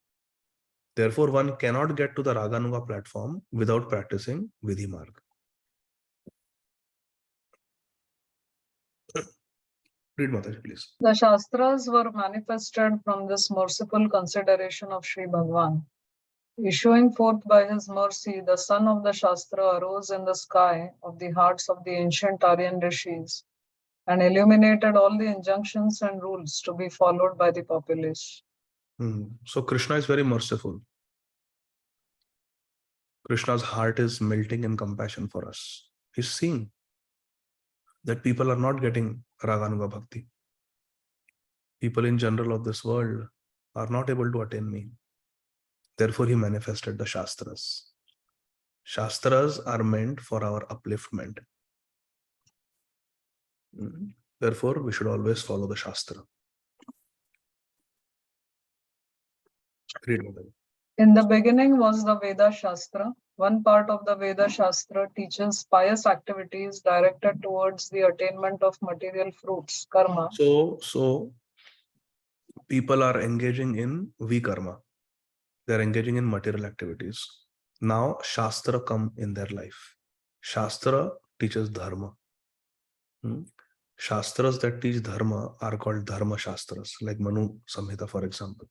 Therefore, one cannot get to the Raganuga platform without practicing Vidhi Marg. Read, Mataji, please. The Shastras were manifested from this merciful consideration of Sri Bhagwan. Issuing forth by his mercy, the sun of the Shastra arose in the sky of the hearts of the ancient Aryan rishis and illuminated all the injunctions and rules to be followed by the populace. So Krishna is very merciful. Krishna's heart is melting in compassion for us. He's seeing that people are not getting Raganuga Bhakti. People in general of this world are not able to attain me. Therefore, he manifested the Shastras. Shastras are meant for our upliftment. Therefore, we should always follow the Shastra. Read Mother. In the beginning was the Veda Shastra. One part of the Veda Shastra teaches pious activities directed towards the attainment of material fruits, karma. So people are engaging in vikarma. They're engaging in material activities. Now, Shastra come in their life. Shastra teaches Dharma. Shastras that teach Dharma are called Dharma Shastras, like Manu Samhita, for example.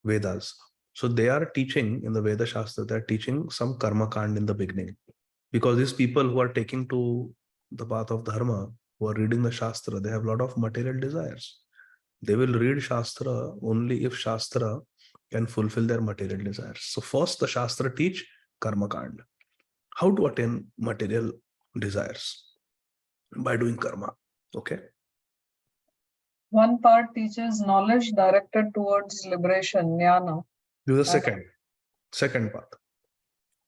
Vedas. So they are teaching in the Veda Shastra, they're teaching some karma kand in the beginning. Because these people who are taking to the path of Dharma, who are reading the Shastra, they have a lot of material desires. They will read Shastra only if Shastra can fulfill their material desires. So first the Shastra teach karma kand. How to attain material desires? By doing karma. Okay. One part teaches knowledge directed towards liberation, jnana. This is the second path.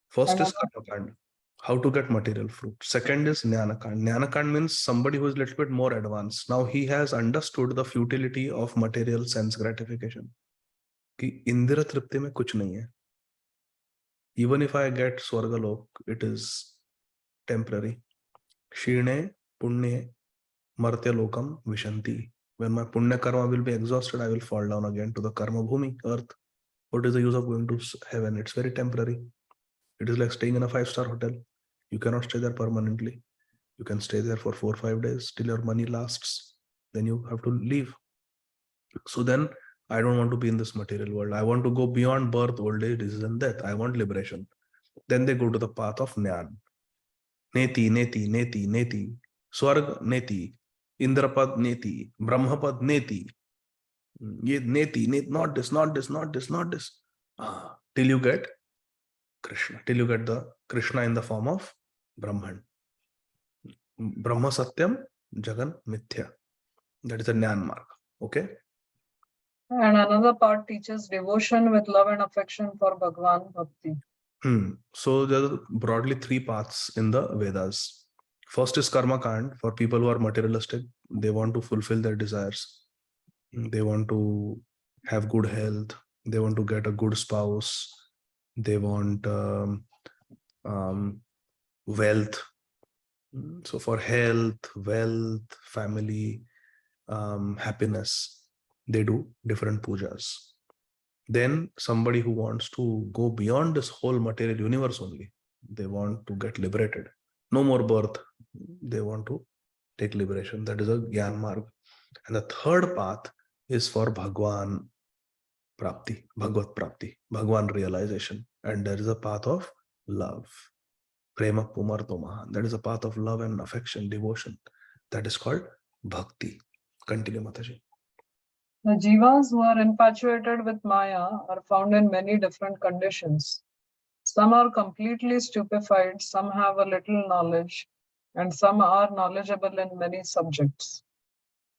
First is karma kand, how to get material fruit. Second is jnana kand. Jnana kand means somebody who is a little bit more advanced. Now he has understood the futility of material sense gratification. Ki indra tripti mein kuch nahi hai. Even if I get swargalok, it is temporary. Shirne punye martya lokam vishanti. When my punya karma will be exhausted, I will fall down again to the karma bhumi, earth. What is the use of going to heaven? It's very temporary. It is like staying in a 5-star hotel. You cannot stay there permanently. You can stay there for 4 or 5 days till your money lasts. Then you have to leave. So then I don't want to be in this material world. I want to go beyond birth, old age, disease, and death. I want liberation. Then they go to the path of Jnana. Neti, neti, neti, neti. Swarg, neti. Indrapad, neti. Brahmapad, neti. Neti, not this, not this, not this, not this. Till you get Krishna, till you get the Krishna in the form of Brahman. Brahma Satyam, Jagan Mithya. That is the Jnana mark. Okay. And another part teaches devotion with love and affection for Bhagwan Bhakti. So there are broadly 3 paths in the Vedas. First is karma kand for people who are materialistic. They want to fulfill their desires. They want to have good health. They want to get a good spouse. They want wealth. So for health, wealth, family, happiness, they do different pujas. Then somebody who wants to go beyond this whole material universe only, they want to get liberated. No more birth. They want to take liberation. That is a Gyan Marg. And the third path is for Bhagwan Prapti, Bhagavad Prapti, Bhagwan realization. And there is a path of love. Prema Pumarto Mahan. That is a path of love and affection, devotion. That is called Bhakti. Continue, Mataji. The jivas who are infatuated with Maya are found in many different conditions. Some are completely stupefied, some have a little knowledge, and some are knowledgeable in many subjects.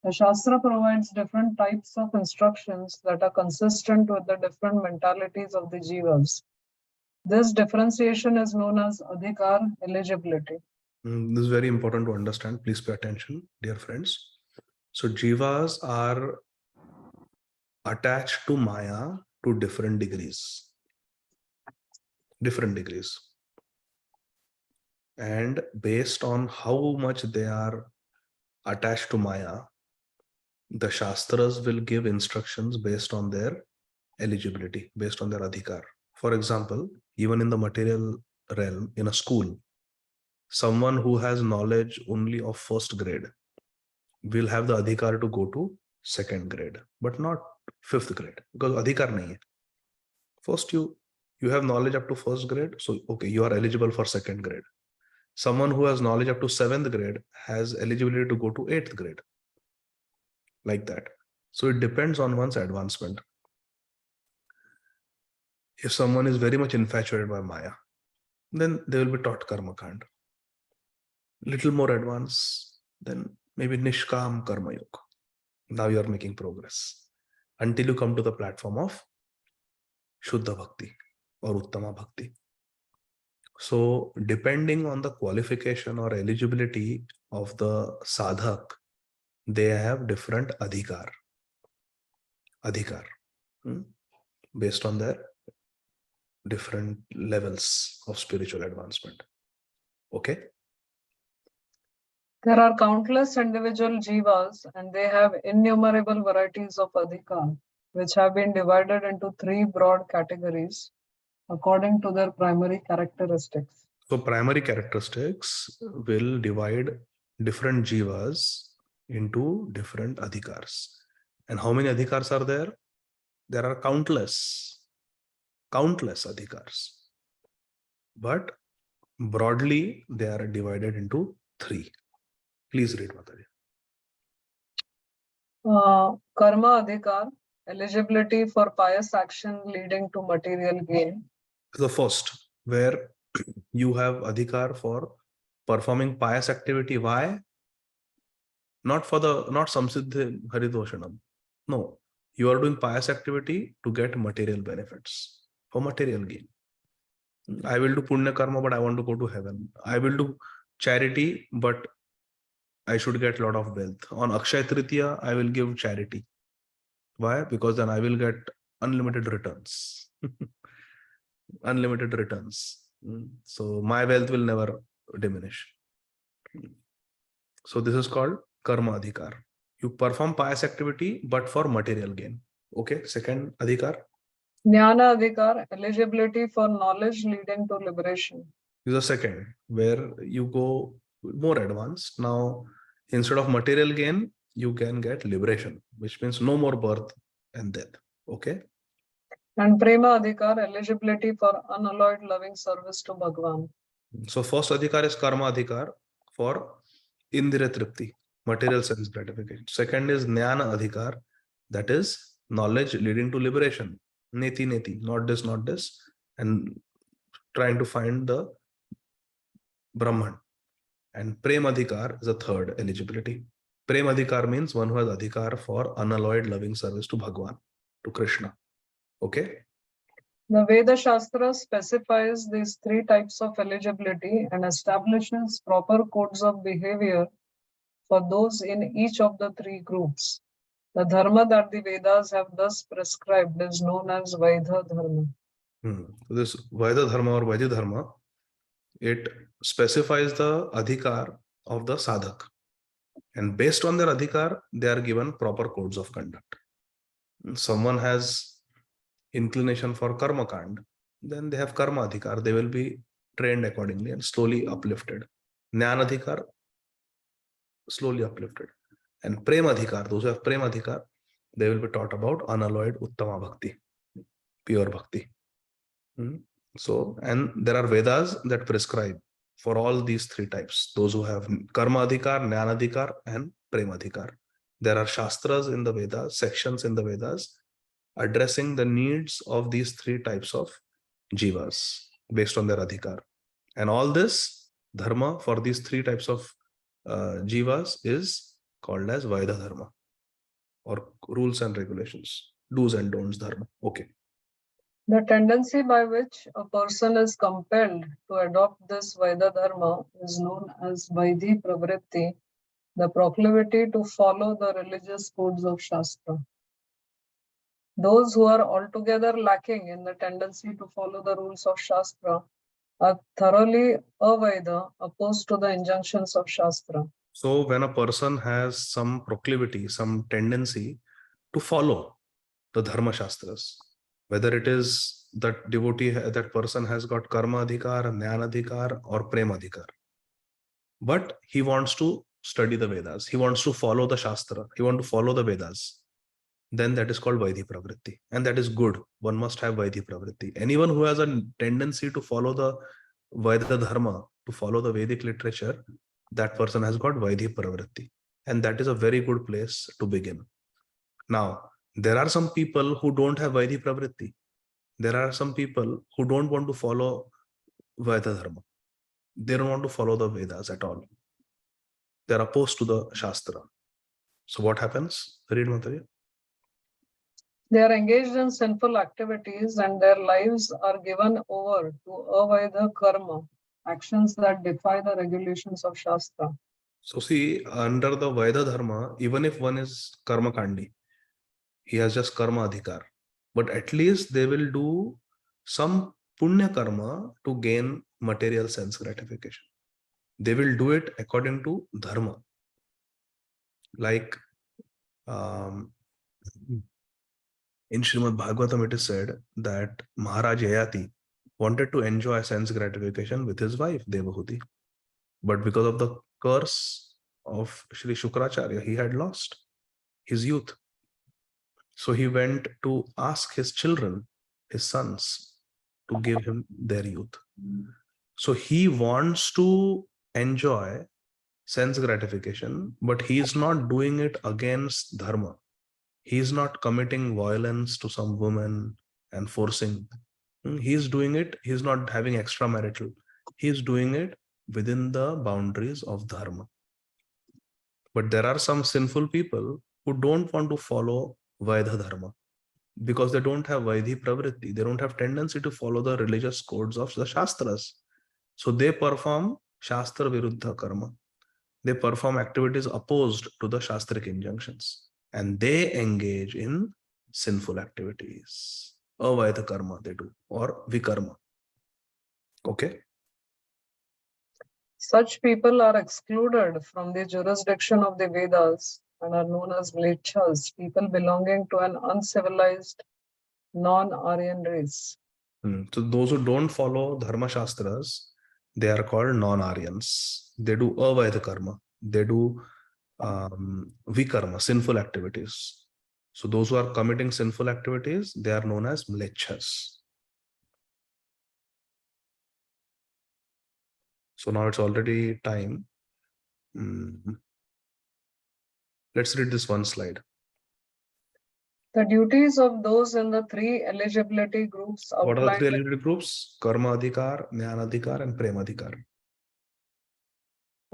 The Shastra provides different types of instructions that are consistent with the different mentalities of the jivas. This differentiation is known as adhikar, eligibility. This is very important to understand. Please pay attention, dear friends. So jivas are attached to Maya to different degrees. And based on how much they are attached to Maya, the Shastras will give instructions based on their eligibility, based on their adhikar. For example, even in the material realm, in a school, someone who has knowledge only of 1st grade will have the adhikar to go to 2nd grade, but not 5th grade, because adhikar nahi hai. First, you have knowledge up to 1st grade, so okay, you are eligible for 2nd grade. Someone who has knowledge up to 7th grade has eligibility to go to 8th grade. Like that. So it depends on one's advancement. If someone is very much infatuated by Maya, then they will be taught Karma Kand. Little more advanced, then maybe Nishkam Karma Yoga. Now you are making progress until you come to the platform of Shuddha Bhakti or Uttama Bhakti. So depending on the qualification or eligibility of the sadhak, they have different adhikar. Based on their different levels of spiritual advancement. Okay? There are countless individual jivas and they have innumerable varieties of adhikar, which have been divided into 3 broad categories according to their primary characteristics. So primary characteristics will divide different jivas into different adhikars. And how many adhikars are there? There are countless adhikars. But broadly, they are divided into 3. Please read, Mataji. Karma adhikar, eligibility for pious action leading to material gain. The first, where you have adhikar for performing pious activity. Why? Not samsiddhi haridoshanam. No, you are doing pious activity to get material benefits, for material gain. I will do punya karma, but I want to go to heaven. I will do charity, but I should get a lot of wealth. On Akshaya Tritiya, I will give charity. Why? Because then I will get unlimited returns. Unlimited returns. So my wealth will never diminish. So this is called karma adhikar. You perform pious activity, but for material gain. Okay. Second adhikar. Jnana adhikar, eligibility for knowledge leading to liberation. This is the second, where you go more advanced. Now, instead of material gain, you can get liberation, which means no more birth and death. Okay. And prema adhikar, eligibility for unalloyed loving service to Bhagwan. So first adhikar is karma adhikar for indriya tripti, material sense gratification. Second is jnana adhikar, that is knowledge leading to liberation. Neti, not this, and trying to find the Brahman. And prem adhikar is the third eligibility. Prem adhikar means one who has adhikar for unalloyed loving service to Bhagwan, to Krishna. Okay. The Veda Shastra specifies these 3 types of eligibility and establishes proper codes of behavior for those in each of the 3 groups. The dharma that the Vedas have thus prescribed is known as Vaidha Dharma. So this Vaidha Dharma or Vaidhi Dharma, it specifies the adhikar of the sadhak. And based on their adhikar, they are given proper codes of conduct. Someone has inclination for karma kand, then they have karma adhikar. They will be trained accordingly and slowly uplifted. Jnana adhikar, slowly uplifted. And prema adhikar, those who have prema adhikar, they will be taught about unalloyed uttama bhakti, pure bhakti. So, and there are Vedas that prescribe for all these 3 types. Those who have karma adhikar, jnana adhikar, and prema adhikar. There are shastras in the Vedas, sections in the Vedas, addressing the needs of these 3 types of jivas based on their adhikar. And all this dharma for these 3 types of jivas is called as Vaidha Dharma, or rules and regulations, do's and don'ts dharma. Okay. The tendency by which a person is compelled to adopt this Vaidha Dharma is known as Vaidhi Pravritti, the proclivity to follow the religious codes of Shastra. Those who are altogether lacking in the tendency to follow the rules of Shastra are thoroughly avaidha, opposed to the injunctions of Shastra. So when a person has some proclivity, some tendency to follow the Dharma Shastras, whether it is that devotee, that person has got karma adhikar, jnana adhikar, or prema adhikar, but he wants to study the Vedas, he wants to follow the Shastra, he wants to follow the Vedas, then that is called Vaidhi Pravritti. And that is good. One must have Vaidhi Pravritti. Anyone who has a tendency to follow the Vaidha Dharma, to follow the Vedic literature, that person has got Vaidhi Pravritti. And that is a very good place to begin. Now, there are some people who don't have Vaidhi Pravritti. There are some people who don't want to follow Vaida Dharma. They don't want to follow the Vedas at all. They're opposed to the Shastra. So what happens? Read, Mataji. They are engaged in sinful activities and their lives are given over to avaida karma, actions that defy the regulations of Shastra. So see, under the Vaida Dharma, even if one is Karma Kandi, he has just Karma Adhikar. But at least they will do some Punya Karma to gain material sense gratification. They will do it according to Dharma. Like in Srimad Bhagavatam, it is said that Maharaj Yayati wanted to enjoy sense gratification with his wife, Devahuti. But because of the curse of Sri Shukracharya, he had lost his youth. So he went to ask his children, his sons, to give him their youth. So he wants to enjoy sense gratification, but he is not doing it against Dharma. He is not committing violence to some woman and forcing. He is doing it. He is not having extramarital. He is doing it within the boundaries of Dharma. But there are some sinful people who don't want to follow Vaidha Dharma because they don't have Vaidhi Pravritti. They don't have tendency to follow the religious codes of the Shastras. So they perform Shastra Viruddha Karma. They perform activities opposed to the Shastric injunctions. And they engage in sinful activities. Avaida karma they do, or vikarma. Okay? Such people are excluded from the jurisdiction of the Vedas and are known as mlechas, people belonging to an uncivilized non-Aryan race. So those who don't follow Dharma Shastras, they are called non-Aryans. They do avaida karma. They do vikarma, sinful activities. So those who are committing sinful activities, they are known as mlechas. So now it's already time. Let's read this one slide. The duties of those in the three eligibility groups outlined. What are the three eligibility groups? Karma Adhikar, Jnana Adhikar, and Prema Adhikar.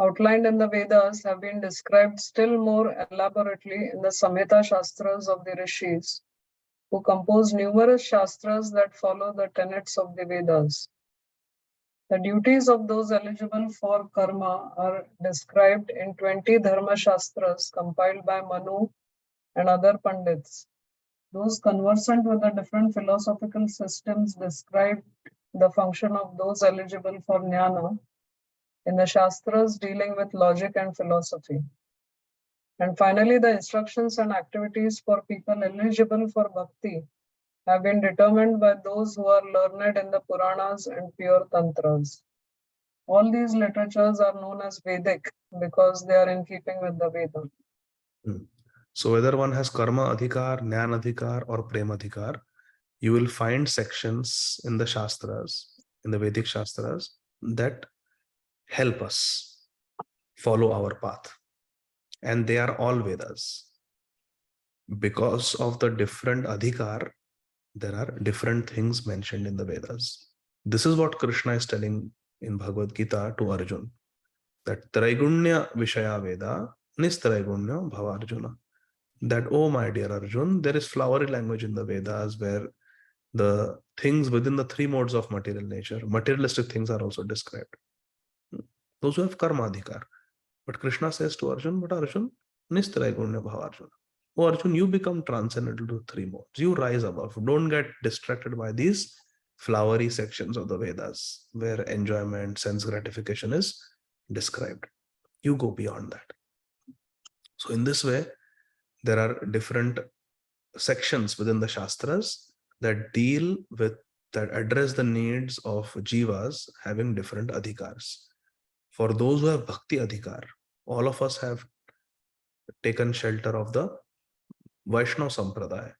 Outlined in the Vedas have been described still more elaborately in the Samhita Shastras of the Rishis, who compose numerous Shastras that follow the tenets of the Vedas. The duties of those eligible for karma are described in 20 Dharma Shastras compiled by Manu and other Pandits. Those conversant with the different philosophical systems describe the function of those eligible for jnana in the Shastras dealing with logic and philosophy. And finally, the instructions and activities for people eligible for bhakti have been determined by those who are learned in the Puranas and pure Tantras. All these literatures are known as Vedic because they are in keeping with the Veda. So whether one has Karma Adhikar, Jnana Adhikar, or Prema Adhikar, you will find sections in the Shastras, in the Vedic Shastras, that help us follow our path. And they are all Vedas. Because of the different Adhikar, there are different things mentioned in the Vedas. This is what Krishna is telling in Bhagavad Gita to Arjun, that Traigunya Vishaya Veda, Nistraigunya Bhava Arjuna. That, oh my dear Arjun, there is flowery language in the Vedas where the things within the three modes of material nature, materialistic things are also described. Those who have Karma Adhikar. But Krishna says to Arjun, but Arjun, Nistraigunya Bhava Arjuna. Oh Arjun, you become transcendental to three modes. You rise above. Don't get distracted by these flowery sections of the Vedas where enjoyment, sense gratification is described. You go beyond that. So in this way, there are different sections within the Shastras that deal with, that address the needs of jivas having different adhikars. For those who have bhakti adhikar, all of us have taken shelter of the Vaishnava Sampradaya,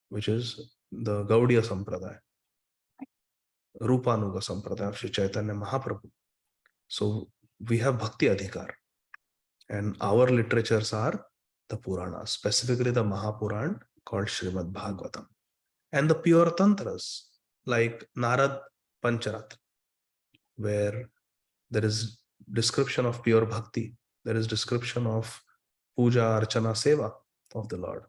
which is the Gaudiya Sampradaya, Rupanuga Sampradaya of Sri Chaitanya Mahaprabhu. So we have bhakti adhikar, and our literatures are the Puranas, specifically the Mahapuran called Srimad Bhagavatam, and the pure Tantras like Narad Pancharat. where there is description of pure bhakti. There is description of puja, archana, seva of the Lord.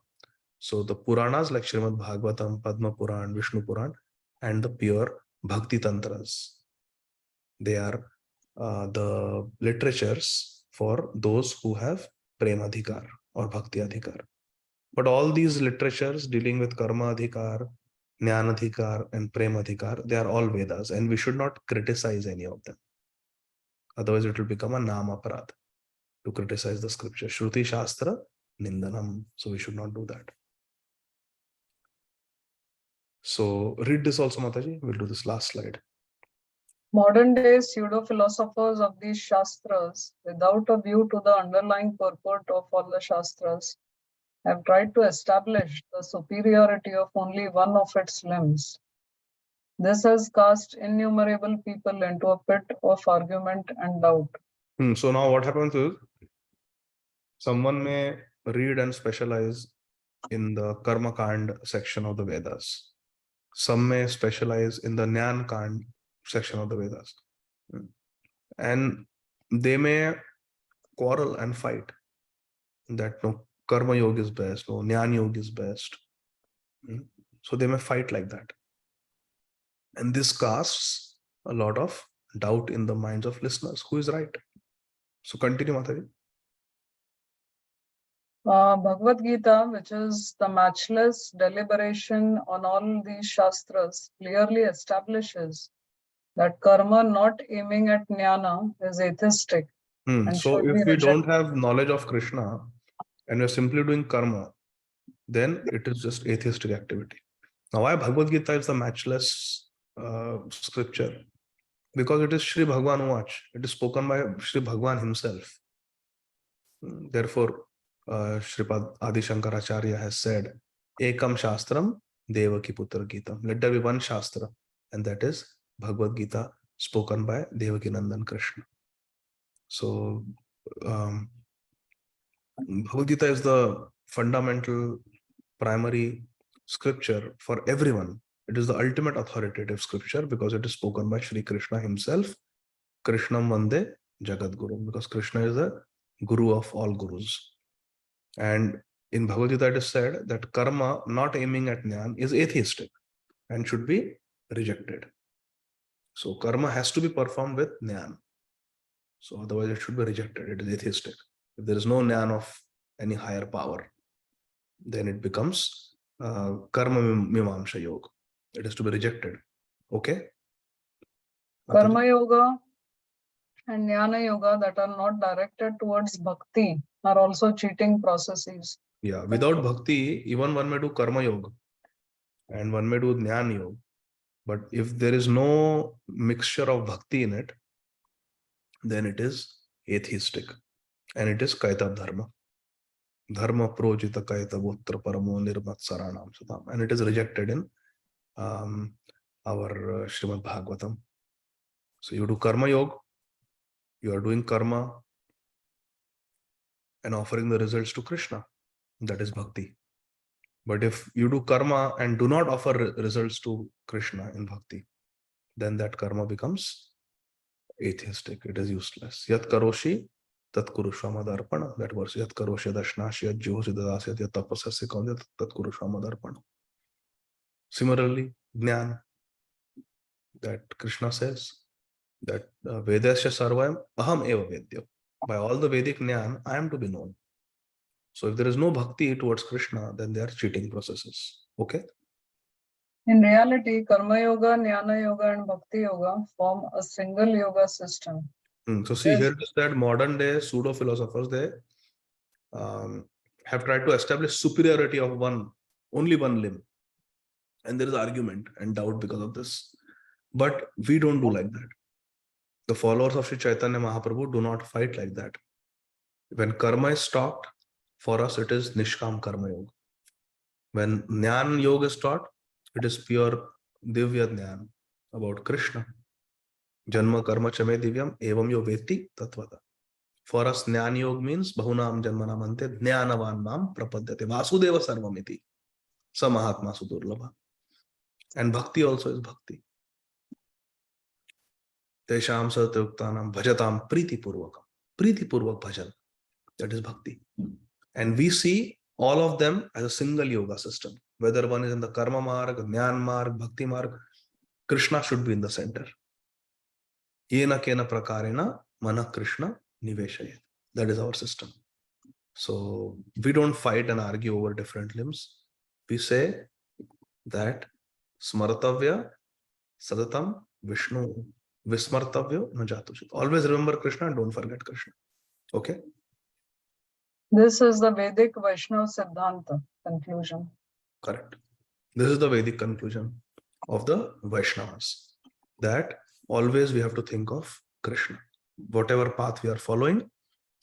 So the Puranas like Srimad Bhagavatam, Padma Puran, Vishnu Puran, and the pure Bhakti Tantras, they are the literatures for those who have Prema Adhikar or Bhakti Adhikar. But all these literatures dealing with Karma Adhikar, Jnana Adhikar, and Prema Adhikar, they are all Vedas, and we should not criticize any of them. Otherwise, it will become a Nama Aparadh to criticize the scripture. Shruti Shastra Nindanam. So we should not do that. So read this also, Mataji. We'll do this last slide. Modern day pseudo-philosophers of these Shastras, without a view to the underlying purport of all the Shastras, have tried to establish the superiority of only one of its limbs. This has cast innumerable people into a pit of argument and doubt. So now what happens is, someone may read and specialize in the Karma Kand section of the Vedas. Some may specialize in the Jnana Kand section of the Vedas. And they may quarrel and fight that no, Karma Yoga is best, no, Jnana Yoga is best. So they may fight like that. And this casts a lot of doubt in the minds of listeners. Who is right? So continue, Mataji. Bhagavad Gita, which is the matchless deliberation on all these Shastras, clearly establishes that karma not aiming at jnana is atheistic. So if we don't have knowledge of Krishna and we're simply doing karma, then it is just atheistic activity. Now, why Bhagavad Gita is the matchless scripture? Because it is Sri Bhagwan Uach. It is spoken by Sri Bhagwan himself. Therefore, Shripad Adi Shankaracharya has said, Ekam Shastram Devaki Putra Gita. Let there be one Shastra, and that is Bhagavad Gita spoken by Devaki Nandan Krishna. So, Bhagavad Gita is the fundamental primary scripture for everyone. It is the ultimate authoritative scripture because it is spoken by Sri Krishna himself. Krishnam Vande Jagat Guru, because Krishna is the Guru of all Gurus. And in Bhagavad Gita it is said that karma not aiming at jnana is atheistic and should be rejected. So karma has to be performed with jnana. So otherwise it should be rejected. It is atheistic. If there is no jnana of any higher power, then it becomes karma mimamsha yoga. It is to be rejected. Okay? Karma yoga and jnana yoga that are not directed towards bhakti are also cheating processes. Yeah, without bhakti, even one may do karma yoga and one may do jnana yoga. But if there is no mixture of bhakti in it, then it is atheistic and it is kaitav dharma. Dharma projita kaitavotra paramo nirmat saranam sadam. And it is rejected in our Srimad Bhagavatam. So you do karma yoga, you are doing karma and offering the results to Krishna. That is bhakti. But if you do karma and do not offer results to Krishna in bhakti, then that karma becomes atheistic. It is useless. Yat karoshi tat kurushvamadarpana. That verse. Yat karoshi dashnashi yat jihosi dadasyat yat tapasasya kalyat tat kurushvamadarpana. Similarly, jnana, that Krishna says that Vedasya sarvayam aham eva vedya. By all the Vedic jnana, I am to be known. So if there is no bhakti towards Krishna, then they are cheating processes. Okay? In reality, karma yoga, jnana yoga, and bhakti yoga form a single yoga system. So see, here is that modern day pseudo philosophers, they have tried to establish superiority of only one limb, and there is argument and doubt because of this. But we don't do like that. The followers of Sri Chaitanya Mahaprabhu do not fight like that. When karma is taught, for us it is Nishkam Karma Yoga. When Jnana Yoga is taught, it is pure Divya Jnana about Krishna. Janma Karma Chame Divyam Evam Yo Veti Tatvata. For us, Jnana Yoga means Bahunam Janmanam Ante Jnanavan Mam Prapadyate Vasudeva Sarvamiti Samahatma Sudurlabha. And Bhakti also is Bhakti. Tesham satyuktanam bhajatam pritipurvakam. Pritipurvak bhajan. That is bhakti. And we see all of them as a single yoga system. Whether one is in the karma marg, jnana marg, bhakti marg, Krishna should be in the center. Yena kena prakarena mana Krishna niveshayat. That is our system. So we don't fight and argue over different limbs. We say that smartavya sadatam Vishnu vismartavya najatushit. Always remember Krishna and don't forget Krishna. Okay? This is the Vedic Vaishnava Siddhanta conclusion. Correct. This is the Vedic conclusion of the Vaishnavas. That always we have to think of Krishna. Whatever path we are following,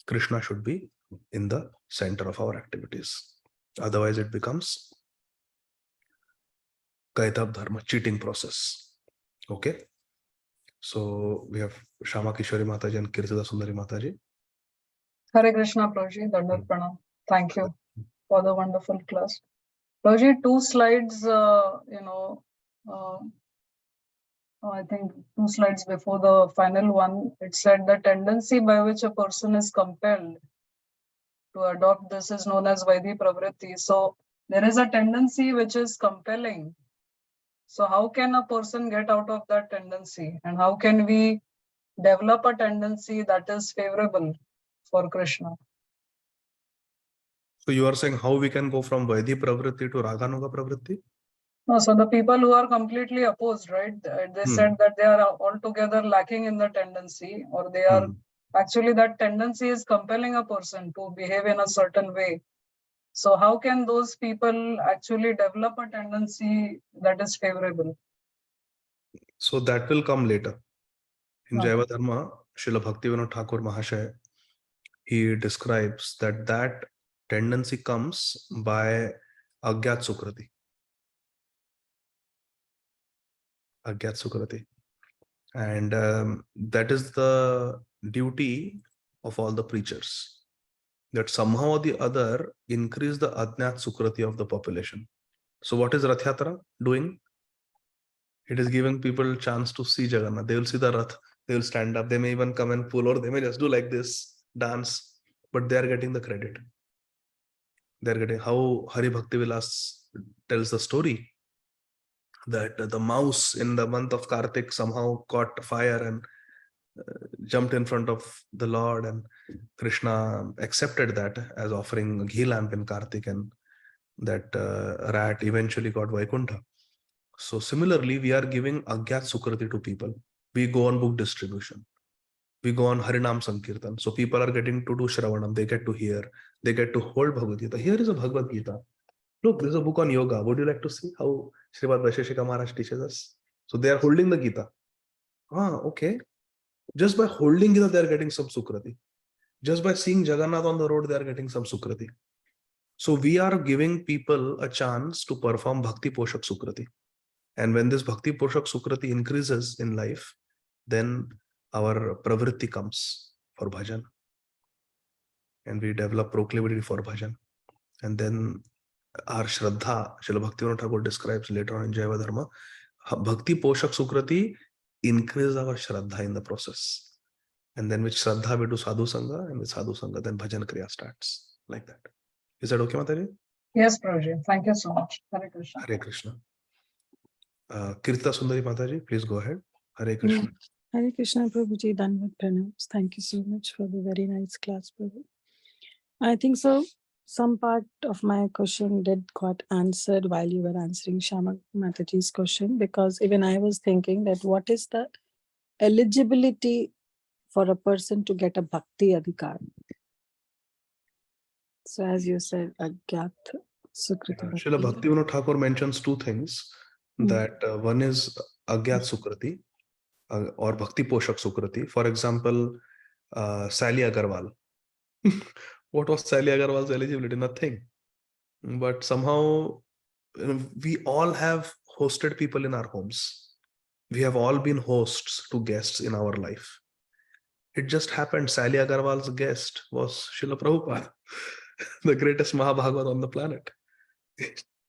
Krishna should be in the center of our activities. Otherwise it becomes Kaitab Dharma, cheating process. Okay? So we have Shama Kishori Mataji and Kirtida Sundari Mataji. Hare Krishna, Prabhuji, Dandat Pranam. Thank you for the wonderful class. Prabhuji, 2 slides, I think 2 slides before the final one, it said the tendency by which a person is compelled to adopt this is known as Vaidhi Pravritti. So there is a tendency which is compelling. So how can a person get out of that tendency? And how can we develop a tendency that is favorable for Krishna? So you are saying how we can go from Vaidhi Pravritti to Raganuga Pravritti? No, so the people who are completely opposed, right? They said that they are altogether lacking in the tendency, or they are actually that tendency is compelling a person to behave in a certain way. So how can those people actually develop a tendency that is favorable? So that will come later. In Okay. Jaiva Dharma, Srila Bhaktivinoda Thakur Mahashaya, he describes that tendency comes by Agyat Sukrati. Agyat Sukrati. And that is the duty of all the preachers, that somehow or the other increase the Ajnat Sukrati of the population. So what is Rath Yatra doing? It is giving people a chance to see Jagannath. They will see the Rath, they will stand up, they may even come and pull, or they may just do like this, dance, but they are getting the credit. They are getting how Hari Bhakti Vilas tells the story that the mouse in the month of Kartik somehow caught fire and jumped in front of the Lord, and Krishna accepted that as offering a ghee lamp in Kartik, and that rat eventually got Vaikuntha. So similarly, we are giving Agyat Sukrati to people. We go on book distribution. We go on Harinam Sankirtan. So people are getting to do Shravanam. They get to hear. They get to hold Bhagavad Gita. Here is a Bhagavad Gita. Look, there's a book on yoga. Would you like to see how Srimad Vaisheshika Maharaj teaches us? So they are holding the Gita. Okay. Just by holding Gita, they are getting some Sukrati. Just by seeing Jagannath on the road, they are getting some Sukrati. So we are giving people a chance to perform Bhakti Poshak Sukrati. And when this Bhakti Poshak Sukrati increases in life, then our pravritti comes for bhajan. And we develop proclivity for bhajan. And then our Shraddha, Srila Bhaktivinoda Thakur describes later on in Jaiva Dharma, Bhakti Poshak Sukrati increase our Shraddha in the process. And then with Shraddha we do Sadhu Sangha, and with Sadhu Sangha then Bhajan Kriya starts. Like that. Is that okay, Mataji? Yes, Prabhuji. Thank you so much. Hare Krishna. Hare Krishna. Kirta Sundari Mataji, please go ahead. Hare Krishna. Hare Krishna, Prabhuji, Danvat Pranams. Thank you so much for the very nice class, Prabhu. I think so. Some part of my question got answered while you were answering Shama Mataji's question, because even I was thinking that what is the eligibility for a person to get a Bhakti Adhikar? So as you said, Agyat Sukriti. Srila Bhaktivinoda Thakur mentions 2 things. That one is Agyat Sukrati or Bhakti Poshak Sukrati. For example, Sally Agarwal. What was Sally Agarwal's eligibility? Nothing. But somehow we all have hosted people in our homes. We have all been hosts to guests in our life. It just happened Sally Agarwal's guest was Srila Prabhupada, the greatest Mahabhagavat on the planet.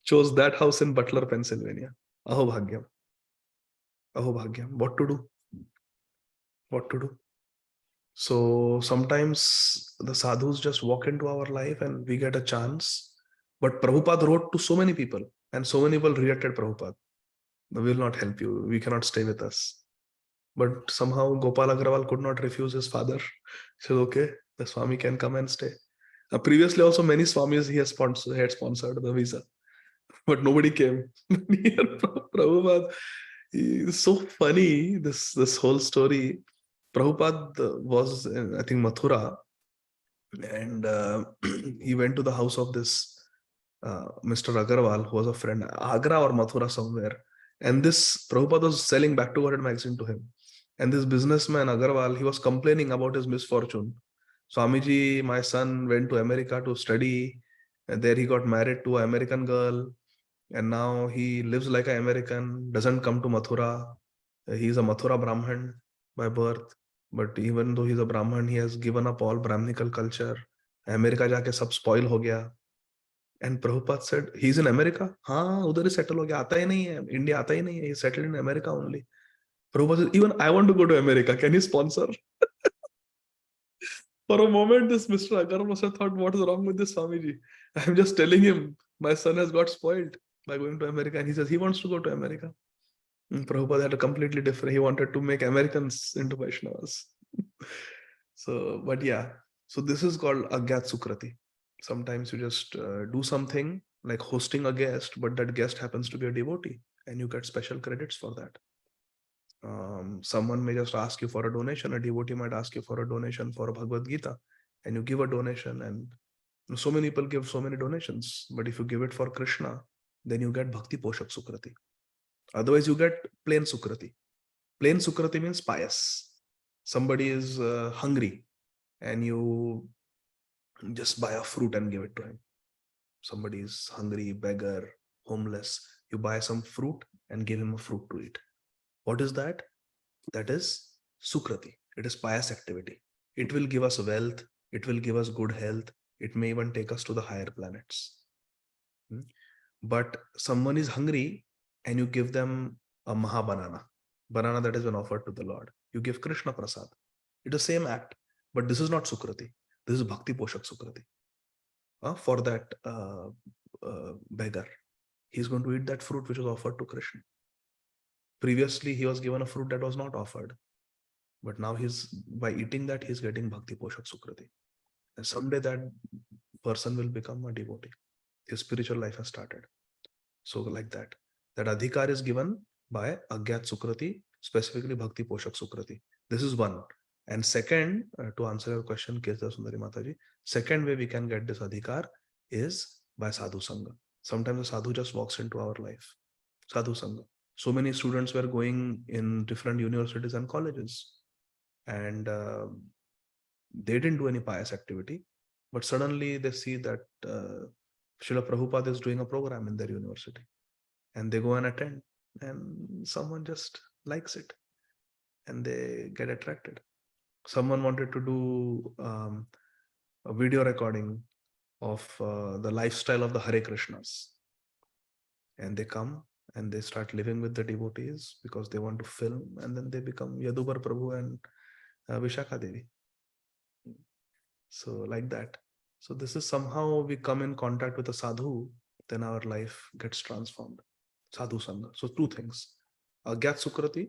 Chose that house in Butler, Pennsylvania. Aho Bhagyam. Aho Bhagyam. What to do? what to do. So sometimes the sadhus just walk into our life and we get a chance. But Prabhupada wrote to so many people, and so many people rejected Prabhupada. We will not help you. We cannot stay with us. But somehow Gopal Agrawal could not refuse his father. He said, okay, the Swami can come and stay. Previously also many Swamis he had sponsored the visa. But nobody came. Here, Prabhupada, it's so funny, this whole story. Prabhupada was in, I think, Mathura, and he went to the house of this Mr. Agarwal, who was a friend, Agra or Mathura somewhere. And this Prabhupada was selling Back to Godhead magazine to him. And this businessman, Agarwal, he was complaining about his misfortune. Swamiji, my son went to America to study, and there he got married to an American girl. And now he lives like an American, doesn't come to Mathura. He's a Mathura Brahman by birth. But even though he's a Brahman, he has given up all Brahminical culture. America jaake sab spoil ho gaya. And Prabhupada said, he's in America? Haan, udhar hi settle ho gaya. Aata hi nahi hai. India aata hi nahi hai. He's settled in America only. Prabhupada said, even I want to go to America. Can you sponsor? For a moment, this Mr. Agarwal must have thought, what is wrong with this Swamiji? I'm just telling him, my son has got spoiled by going to America. And he says he wants to go to America. And Prabhupada had a completely different, he wanted to make Americans into Vaishnavas. So, but yeah, so this is called Agyat Sukrati. Sometimes you just do something like hosting a guest, but that guest happens to be a devotee and you get special credits for that. Someone may just ask you for a donation. A devotee might ask you for a donation for a Bhagavad Gita, and you give a donation, and so many people give so many donations. But if you give it for Krishna, then you get Bhakti Poshak Sukrati. Otherwise, you get plain Sukrati. Plain Sukrati means pious. Somebody is hungry, and you just buy a fruit and give it to him. Somebody is hungry, beggar, homeless. You buy some fruit and give him a fruit to eat. What is that? That is Sukrati. It is pious activity. It will give us wealth. It will give us good health. It may even take us to the higher planets. But someone is hungry and you give them a Maha banana that has been offered to the Lord. You give Krishna Prasad. It is the same act, but this is not Sukrati. This is Bhakti Poshak Sukrati. For that beggar, he's going to eat that fruit which was offered to Krishna. Previously, he was given a fruit that was not offered. But now by eating that, he's getting Bhakti Poshak Sukrati. And someday that person will become a devotee. His spiritual life has started. So like that. That adhikar is given by Agyat Sukrati, specifically Bhakti Poshak Sukrati. This is one. And second, to answer your question, Kirta Sundari Mataji, second way we can get this adhikar is by Sadhu Sangha. Sometimes the Sadhu just walks into our life. Sadhu Sangha. So many students were going in different universities and colleges, and they didn't do any pious activity, but suddenly they see that Srila Prabhupada is doing a program in their university, and they go and attend, and someone just likes it, and they get attracted. Someone wanted to do a video recording of the lifestyle of the Hare Krishnas, and they come and they start living with the devotees because they want to film, and then they become Yadubar Prabhu and Vishakha Devi. So like that. So this is somehow we come in contact with a sadhu, then our life gets transformed. Sadhu Sangha. So two things. Agyat Sukrati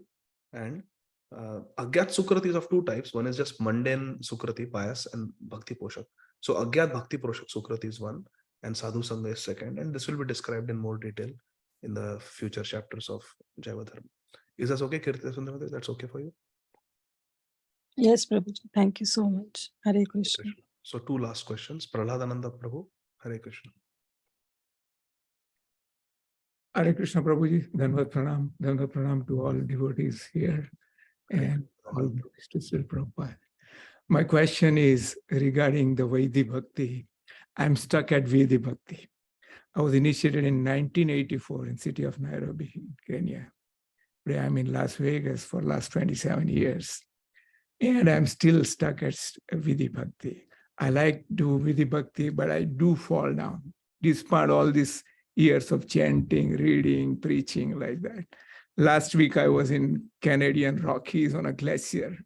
and Agyat Sukrati is of two types. One is just mundane Sukrati, pious, and Bhakti Poshak. So Agyat Bhakti Poshak Sukrati is one, and Sadhu Sangha is second. And this will be described in more detail in the future chapters of Jaiva Dharma. Is that okay, Kirti Sundari? That's okay for you? Yes, Prabhuji. Thank you so much. Hare Krishna. So two last questions. Prahladananda Prabhu, Hare Krishna. Hare Krishna Prabhuji, Dhanvat Pranam to all devotees here and all devotees to Srila Prabhupada. My question is regarding the Vaidhi Bhakti. I'm stuck at Vaidhi Bhakti. I was initiated in 1984 in city of Nairobi, Kenya. Today I'm in Las Vegas for last 27 years. And I'm still stuck at Vidhi Bhakti. I like to do Vidhi Bhakti, but I do fall down. Despite all these years of chanting, reading, preaching like that. Last week I was in Canadian Rockies on a glacier.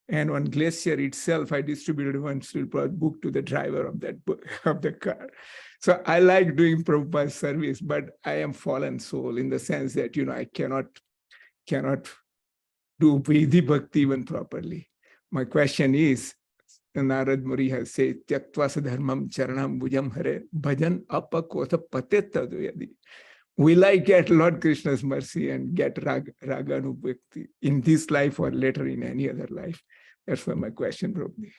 And on Glacier itself, I distributed one Srila Prabhupada book to the driver of that book, of the car. So I like doing Prabhupada's service, but I am fallen soul in the sense that, I cannot do Vaidhi Bhakti even properly. My question is, Narad Muni has said, Tyaktva Dharmam Charanam Bhujam Hare Bhajan Apakotha Patetta Yadi. Will I get Lord Krishna's mercy and get Raganubhakti in this life or later in any other life? That's why my question, Prabhuji.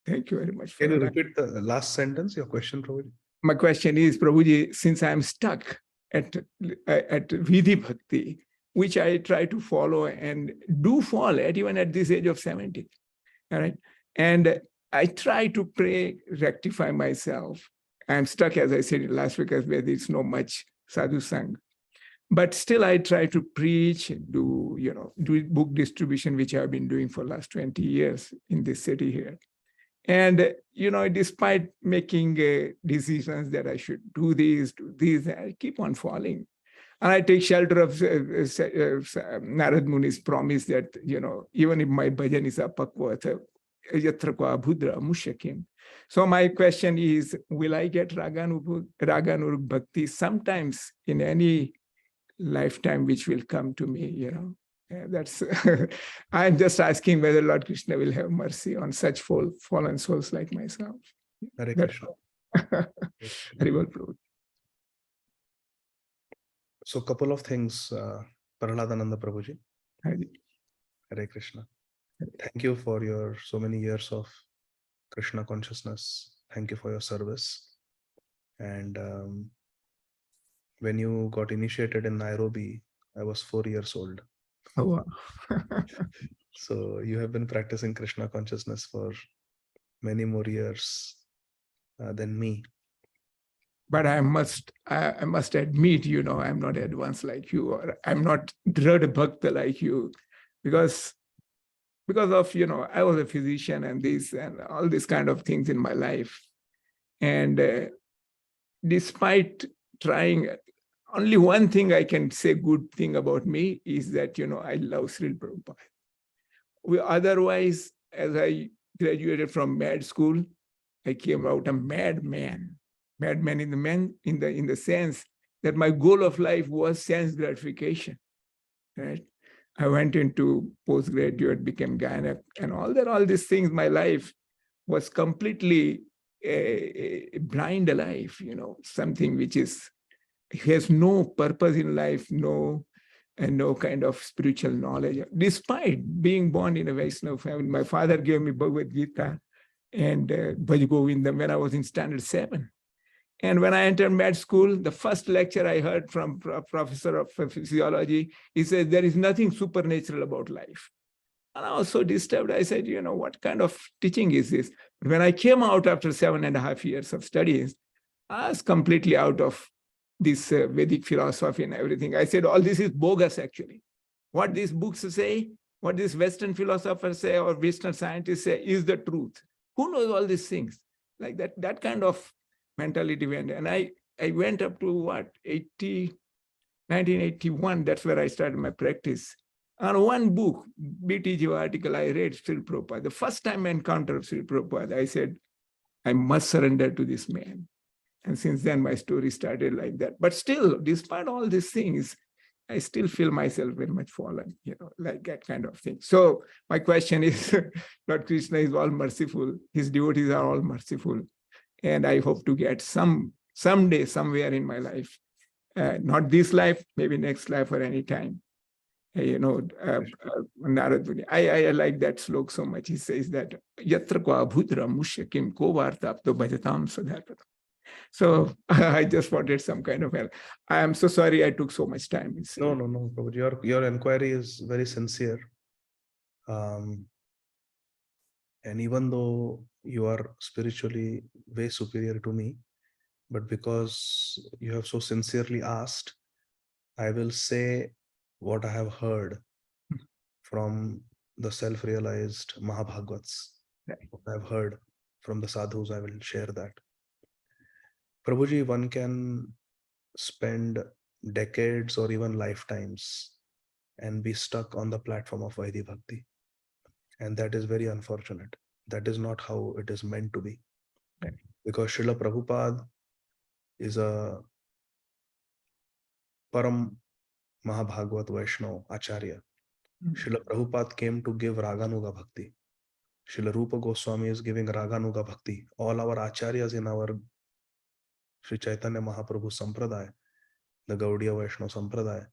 Thank you very much. Can you repeat the last sentence, your question, Prabhuji? My question is, Prabhuji, since I'm stuck at Vidhi Bhakti, which I try to follow and do fall even at this age of 70, all right? And I try to pray, rectify myself. I'm stuck, as I said last week, as where there's no much sadhu sang. But still, I try to preach, do book distribution, which I've been doing for the last 20 years in this city here. And, despite making decisions that I should do this, I keep on falling. And I take shelter of Narad Muni's promise that, even if my bhajan is apakvata, yatra abhudra mushakim. So my question is, will I get Raganuruk Bhakti sometimes in any lifetime which will come to me, That's I'm just asking whether Lord Krishna will have mercy on such fallen souls like myself. Hare Krishna. Haribol Prabhu. So, couple of things, Prahaladananda Prabhuji. Hari. Hare Krishna. Thank you for your so many years of Krishna consciousness. Thank you for your service. And when you got initiated in Nairobi, I was 4 years old. Oh, wow. So you have been practicing Krishna consciousness for many more years than me. But I must admit, I'm not advanced like you, or I'm not Dhrada Bhakta like you, because of, I was a physician and this and all these kind of things in my life. And despite trying, only one thing I can say good thing about me is that, I love Srila Prabhupada. Otherwise, as I graduated from med school, I came out a madman in the sense that my goal of life was sense gratification, right? I went into postgraduate, became gynec, and all these things. My life was completely a blind life, something which has no purpose in life, no kind of spiritual knowledge. Despite being born in a Vaishnava family, my father gave me Bhagavad Gita and Bhaj Govindam when I was in standard 7. And when I entered med school, the first lecture I heard from a professor of physiology, he said, there is nothing supernatural about life. And I was so disturbed. I said, what kind of teaching is this? When I came out after 7.5 years of studies, I was completely out of this Vedic philosophy and everything. I said, all this is bogus, actually. What these books say, what these Western philosophers say, or Western scientists say is the truth. Who knows all these things? Like that kind of mentality went. And I went up to 1981, that's where I started my practice. On one book, B.T. Jaiva article, I read Srila Prabhupada. The first time I encountered Srila Prabhupada, I said, I must surrender to this man. And since then, my story started like that. But still, despite all these things, I still feel myself very much fallen, like that kind of thing. So my question is, Lord Krishna is all merciful. His devotees are all merciful. And I hope to get someday, somewhere in my life, not this life, maybe next life or any time. Narad Muni. I like that slok so much. He says that, Yatra ko abhudra mushakim ko vartapto bhajatam sadharpatam. So I just wanted some kind of help. I am so sorry I took so much time. No, Prabhuji. Your inquiry is very sincere. And even though you are spiritually way superior to me, but because you have so sincerely asked, I will say what I have heard from the self-realized Mahabhagavats. What I have heard from the sadhus, I will share that. Prabhuji, one can spend decades or even lifetimes and be stuck on the platform of Vaidhi Bhakti. And that is very unfortunate. That is not how it is meant to be. Right. Because Srila Prabhupada is a Param Mahabhagavad Vaishnava Acharya. Srila Prabhupada came to give Raganuga Bhakti. Srila Rupa Goswami is giving Raganuga Bhakti. All our acharyas in our Sri Chaitanya Mahaprabhu Sampradaya, the Gaudiya Vaishnava Sampradaya,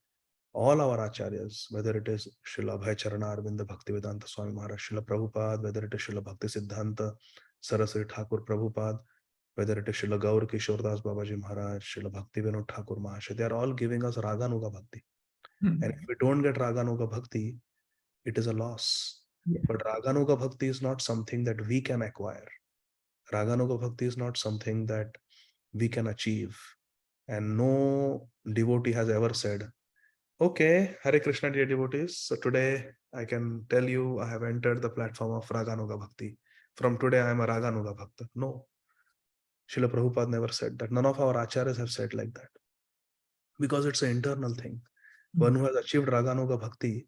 all our acharyas, whether it is Srila Abhay Charana Arvinda Bhaktivedanta Swami Maharaj, Srila Prabhupada, whether it is Srila Bhakti Siddhanta Saraswati Thakur Prabhupada, whether it is Srila Gaur Kishore Das Babaji Maharaj, Srila Bhakti Vinod Thakur Mahasaya, they are all giving us Raganuga Bhakti. And if we don't get Raganuga Bhakti, it is a loss. Yeah. But Raganuga Bhakti is not something that we can acquire. Raganuga Bhakti is not something that we can achieve. And no devotee has ever said, okay, Hare Krishna dear devotees, so today I can tell you I have entered the platform of Raganuga Bhakti. From today I am a Raganuga Bhakta. No. Srila Prabhupada never said that. None of our acharyas have said like that. Because it's an internal thing. One who has achieved Raganuga Bhakti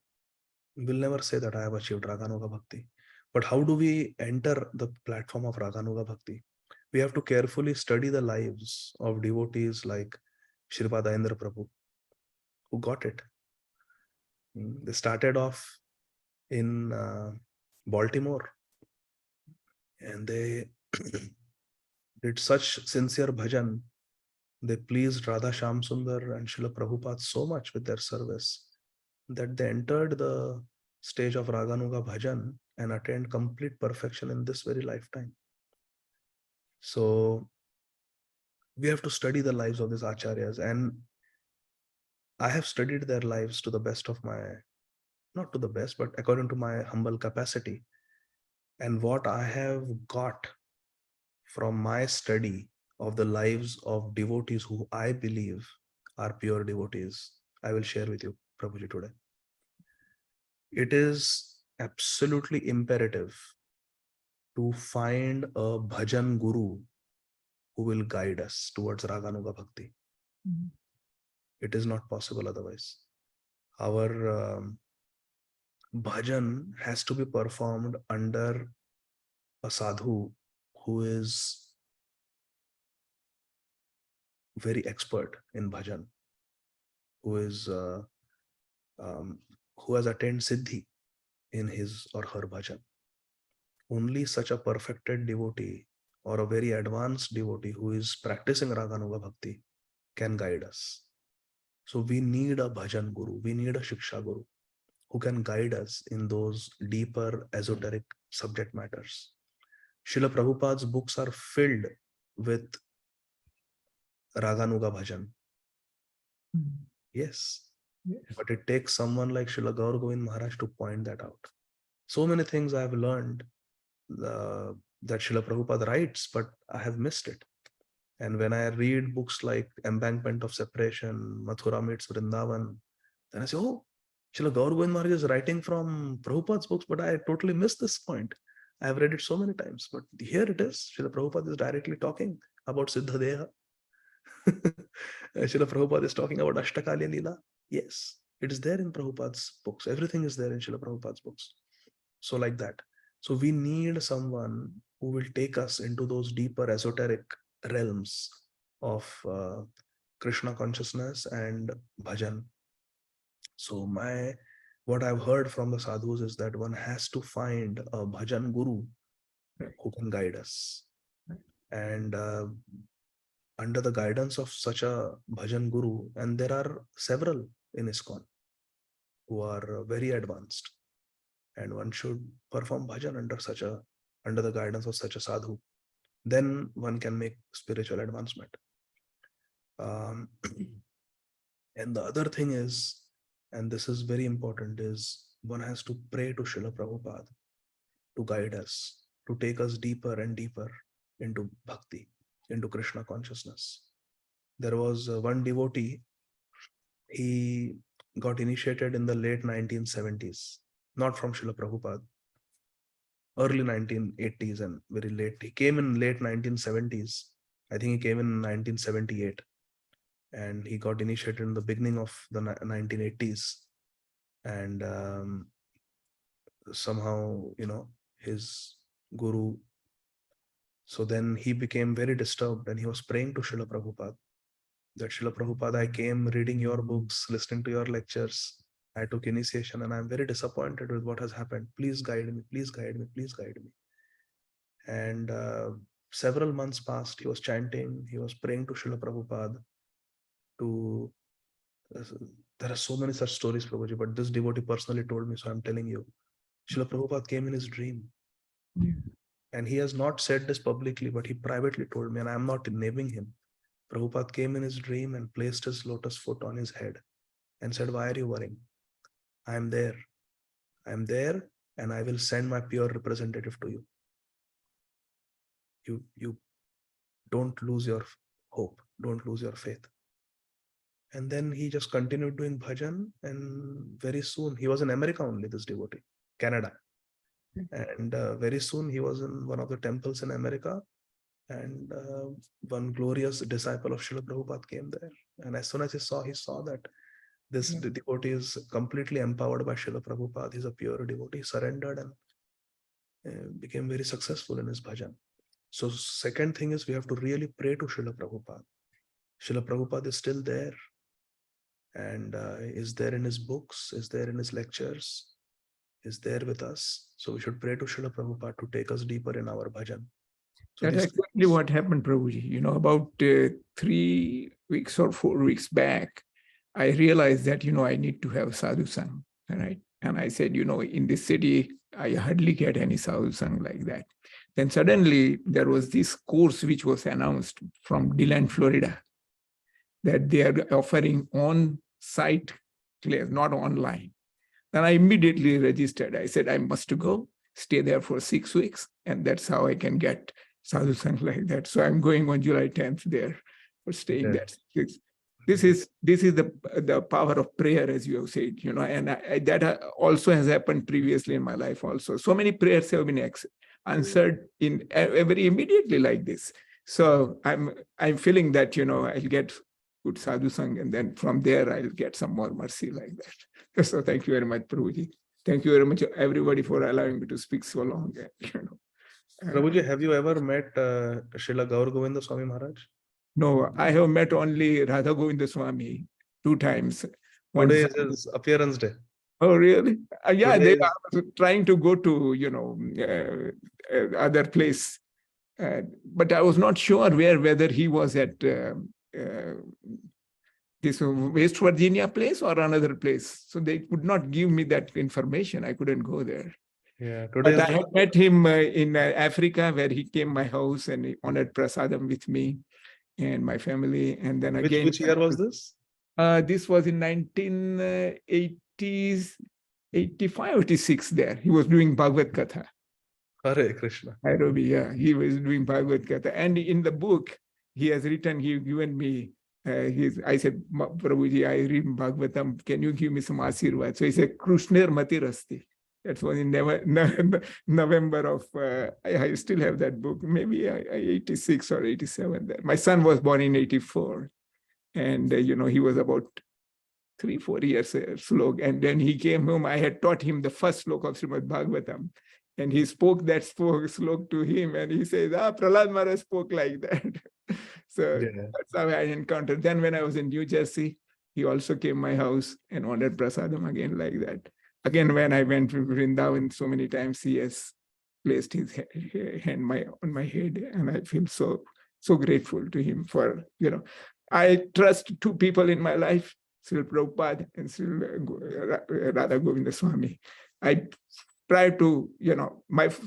will never say that I have achieved Raganuga Bhakti. But how do we enter the platform of Raganuga Bhakti? We have to carefully study the lives of devotees like Shripad Indra Prabhu, who got it. They started off in Baltimore, and they did such sincere bhajan. They pleased Radha Shyam Sundar and Srila Prabhupada so much with their service that they entered the stage of Raganuga Bhajan and attained complete perfection in this very lifetime. So we have to study the lives of these acharyas, and I have studied their lives to the best of my, not to the best, but according to my humble capacity. And what I have got from my study of the lives of devotees who I believe are pure devotees, I will share with you, Prabhuji, today. It is absolutely imperative to find a bhajan guru who will guide us towards Raganuga Bhakti. It is not possible otherwise. Our bhajan has to be performed under a sadhu who is very expert in bhajan, who has attained siddhi in his or her bhajan. Only such a perfected devotee or a very advanced devotee who is practicing Raganuga Bhakti can guide us. So we need a bhajan guru, we need a shiksha guru who can guide us in those deeper esoteric subject matters. Srila Prabhupada's books are filled with Raganuga bhajan. Yes. But it takes someone like Srila Gaur Govind Maharaj to point that out. So many things I have learned that Srila Prabhupada writes, but I have missed it. And when I read books like Embankment of Separation, Mathura Meets Vrindavan, then I say, oh, Srila Gaur Govind Maharaj is writing from Prabhupada's books, but I totally missed this point. I have read it so many times, but here it is. Srila Prabhupada is directly talking about Siddha Deha. Srila Prabhupada is talking about Ashtakali Leela. Yes, it is there in Prabhupada's books. Everything is there in Srila Prabhupada's books. So like that. So we need someone who will take us into those deeper esoteric realms of Krishna consciousness and bhajan. So what I've heard from the sadhus is that one has to find a bhajan guru who can guide us. And under the guidance of such a bhajan guru, and there are several in ISKCON who are very advanced, and one should perform bhajan under the guidance of such a sadhu. Then one can make spiritual advancement. And the other thing is, and this is very important, is one has to pray to Srila Prabhupada to guide us, to take us deeper and deeper into bhakti, into Krishna consciousness. There was one devotee, he got initiated in the late 1970s, not from Srila Prabhupada, early 1980s and very late. He came in late 1970s. I think he came in 1978. And he got initiated in the beginning of the 1980s. And somehow, his guru. So then he became very disturbed and he was praying to Srila Prabhupada that Srila Prabhupada, I came reading your books, listening to your lectures. I took initiation and I'm very disappointed with what has happened. Please guide me, please guide me, please guide me. And several months passed. He was chanting, he was praying to Srila Prabhupada. There are so many such stories, Prabhuji, but this devotee personally told me, so I'm telling you. Srila Prabhupada came in his dream. And he has not said this publicly, but he privately told me, and I'm not naming him. Prabhupada came in his dream and placed his lotus foot on his head and said, why are you worrying? I'm there. I'm there, and I will send my pure representative to you. You don't lose your hope. Don't lose your faith. And then he just continued doing bhajan, and very soon, he was in America only, this devotee, Canada. And very soon he was in one of the temples in America, and one glorious disciple of Srila Prabhupada came there. And as soon as he saw that this devotee is completely empowered by Srila Prabhupada, he's a pure devotee, he surrendered and became very successful in his bhajan. So second thing is we have to really pray to Srila Prabhupada. Srila Prabhupada is still there, and is there in his books, is there in his lectures, is there with us. So we should pray to Srila Prabhupada to take us deeper in our bhajan. So that's exactly what happened, Prabhuji. About 3 weeks or 4 weeks back, I realized that, I need to have sadhu sang, right? And I said, in this city, I hardly get any sadhu sang like that. Then suddenly there was this course which was announced from DeLand, Florida, that they are offering on-site class, not online. Then I immediately registered. I said, I must go, stay there for 6 weeks, and that's how I can get sadhu sang like that. So I'm going on July 10th there for staying there. This is the power of prayer, as you have said, and that also has happened previously in my life also. So many prayers have been answered in very immediately like this. So I'm feeling that, I'll get good sadhu sang, and then from there I'll get some more mercy like that. So thank you very much, Prabhuji. Thank you very much, everybody, for allowing me to speak so long. Prabhuji, have you ever met Srila Gaur Govinda Swami Maharaj? No, I have met only Radha Govinda Swami 2 times. Today is his appearance day. Oh, really? Yeah, Today they are trying to go to, other place. But I was not sure whether he was at this West Virginia place or another place. So they could not give me that information. I couldn't go there. Yeah, but I have met him in Africa, where he came to my house and he honored prasadam with me and my family. And then again, which year was this? This was in 1980s, 85, 86 there. He was doing Bhagavad Katha. Hare Krishna. Nairobi, yeah. He was doing Bhagavad Katha. And in the book, he has written, he given me, I said, Prabhuji, I read Bhagavatam. Can you give me some Asirvad? So he said, Krishner Matirasti. That was in November of, I still have that book, maybe 86 or 87 there. My son was born in 84. And, he was about 3-4 years slok. And then he came home. I had taught him the first slok of Srimad Bhagavatam. And he spoke that slok to him. And he says, Prahlad Maharaj spoke like that. So that's how I encountered. Then when I was in New Jersey, he also came to my house and ordered prasadam again like that. Again, when I went to Vrindavan so many times, he has placed his hand on my head. And I feel so grateful to him for, I trust 2 people in my life, Srila Prabhupada and Srila Radha Govinda Swami. I try to,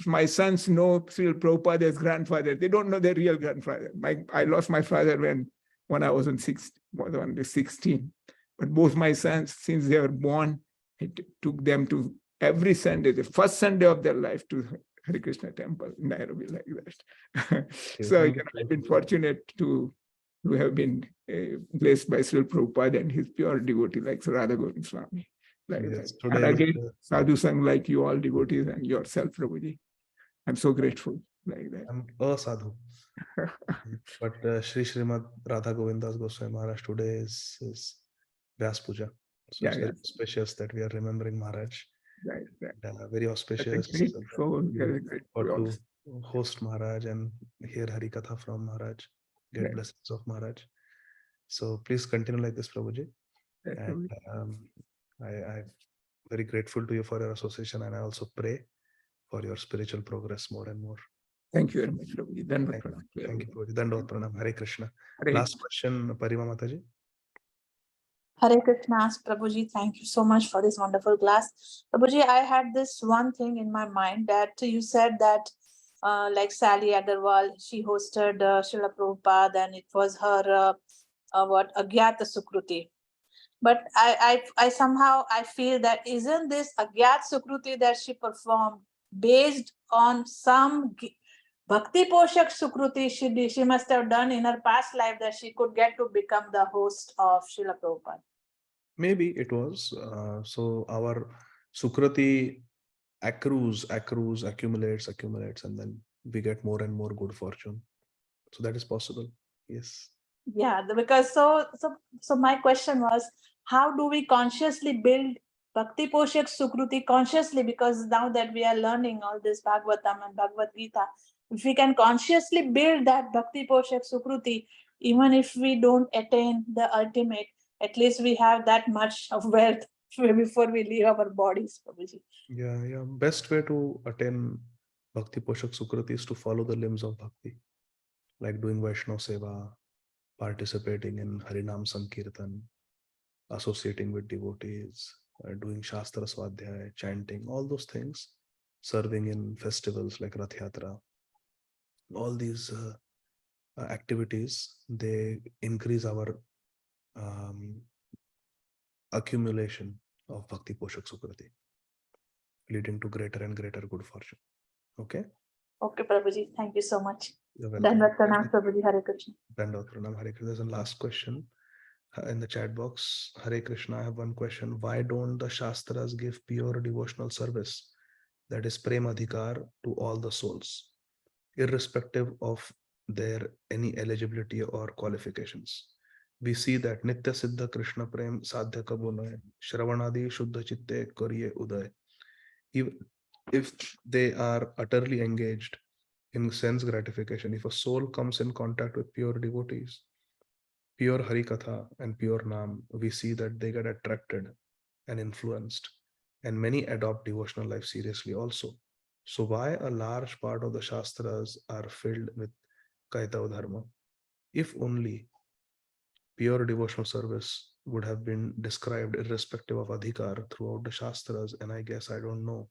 my sons know Srila Prabhupada as grandfather. They don't know their real grandfather. I lost my father when I was only 16. But both my sons, since they were born, I took them to every Sunday, the first Sunday of their life, to Hare Krishna temple in Nairobi like that. So I've been fortunate to have been blessed by Srila Prabhupada and his pure devotee like Radha Govinda Swami. Like that. And again, sadhu sang like you all devotees and yourself, Prabhuji. I'm so grateful like that. I'm a sadhu. But Shri Srimad Radha Govinda Goswami Maharaj today is Vyas Puja. So it's very auspicious that we are remembering Maharaj. Right. Very That's a auspicious. great show. Very great. Got to host Maharaj and hear Hari Katha from Maharaj. Get Right. blessings of Maharaj. So please continue like this, Prabhuji. Right, And I'm very grateful to you for your association, and I also pray for your spiritual progress more and more. Thank you very much, Prabhuji. Dandavad Thank pranam. Thank you, Prabhuji. Dandavad Pranam. Hare Krishna. Hare Last question, Parima Mataji. Hare Krishna, Prabhuji, thank you so much for this wonderful class. Prabhuji, I had this one thing in my mind that you said that like Sally Agarwal, she hosted Srila Prabhupada and it was her Agyata Sukruti. But I somehow I feel that isn't this Agyat Sukruti that she performed based on some Bhakti Poshak Sukruti she must have done in her past life that she could get to become the host of Srila Prabhupada? Maybe it was. So our Sukrati accrues, accumulates, and then we get more and more good fortune. So that is possible. Yes. Yeah, because so my question was, how do we consciously build Bhakti Poshak Sukruti consciously? Because now that we are learning all this Bhagavatam and Bhagavad Gita, if we can consciously build that Bhakti Poshak Sukruti, even if we don't attain the ultimate, at least we have that much of wealth before we leave our bodies, Prabhuji. Yeah. Best way to attain Bhakti Poshak Sukriti is to follow the limbs of Bhakti, like doing Vaishnava Seva, participating in Harinam Sankirtan, associating with devotees, doing Shastra Swadhyaya, chanting, all those things, serving in festivals like Rath Yatra. All these activities, they increase our accumulation of Bhakti Poshak Sukriti, leading to greater and greater good fortune. Okay? Okay, Prabhuji, thank you so much. You're welcome. Dandavad Pranam, Prabhuji. Hare Krishna. Dandavad Pranam, Hare Krishna. There's a last question in the chat box. Hare Krishna, I have one question. Why don't the Shastras give pure devotional service, that is Prem Adhikar, to all the souls, irrespective of their any eligibility or qualifications? We see that Nitya Siddha Krishna Prem Sadhya Kabunay, Shravanadi Shuddha Chitte Kariye Uday. If they are utterly engaged in sense gratification, if a soul comes in contact with pure devotees, pure Hari Katha and pure Nam, we see that they get attracted and influenced, and many adopt devotional life seriously also. So why a large part of the Shastras are filled with Kaitav Dharma? If only pure devotional service would have been described irrespective of Adhikar throughout the Shastras, and I guess, I don't know,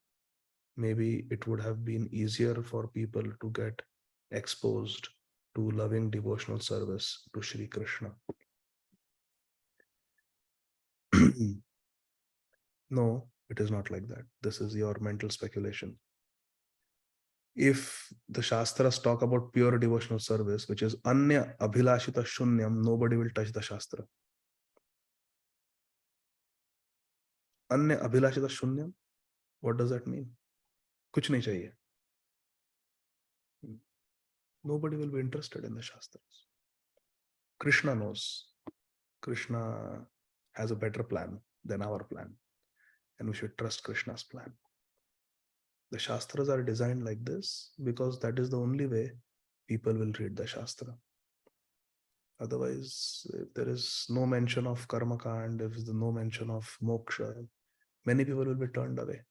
maybe it would have been easier for people to get exposed to loving devotional service to Shri Krishna. No, it is not like that. This is your mental speculation. If the Shastras talk about pure devotional service, which is Anya Abhilashita Shunyam, nobody will touch the Shastra. Anya Abhilashita Shunyam, what does that mean? Kuch nahi chahiye. Nobody will be interested in the Shastras. Krishna knows. Krishna has a better plan than our plan, and we should trust Krishna's plan. The Shastras are designed like this because that is the only way people will read the Shastra. Otherwise, if there is no mention of Karma Kand, if there is no mention of Moksha, many people will be turned away.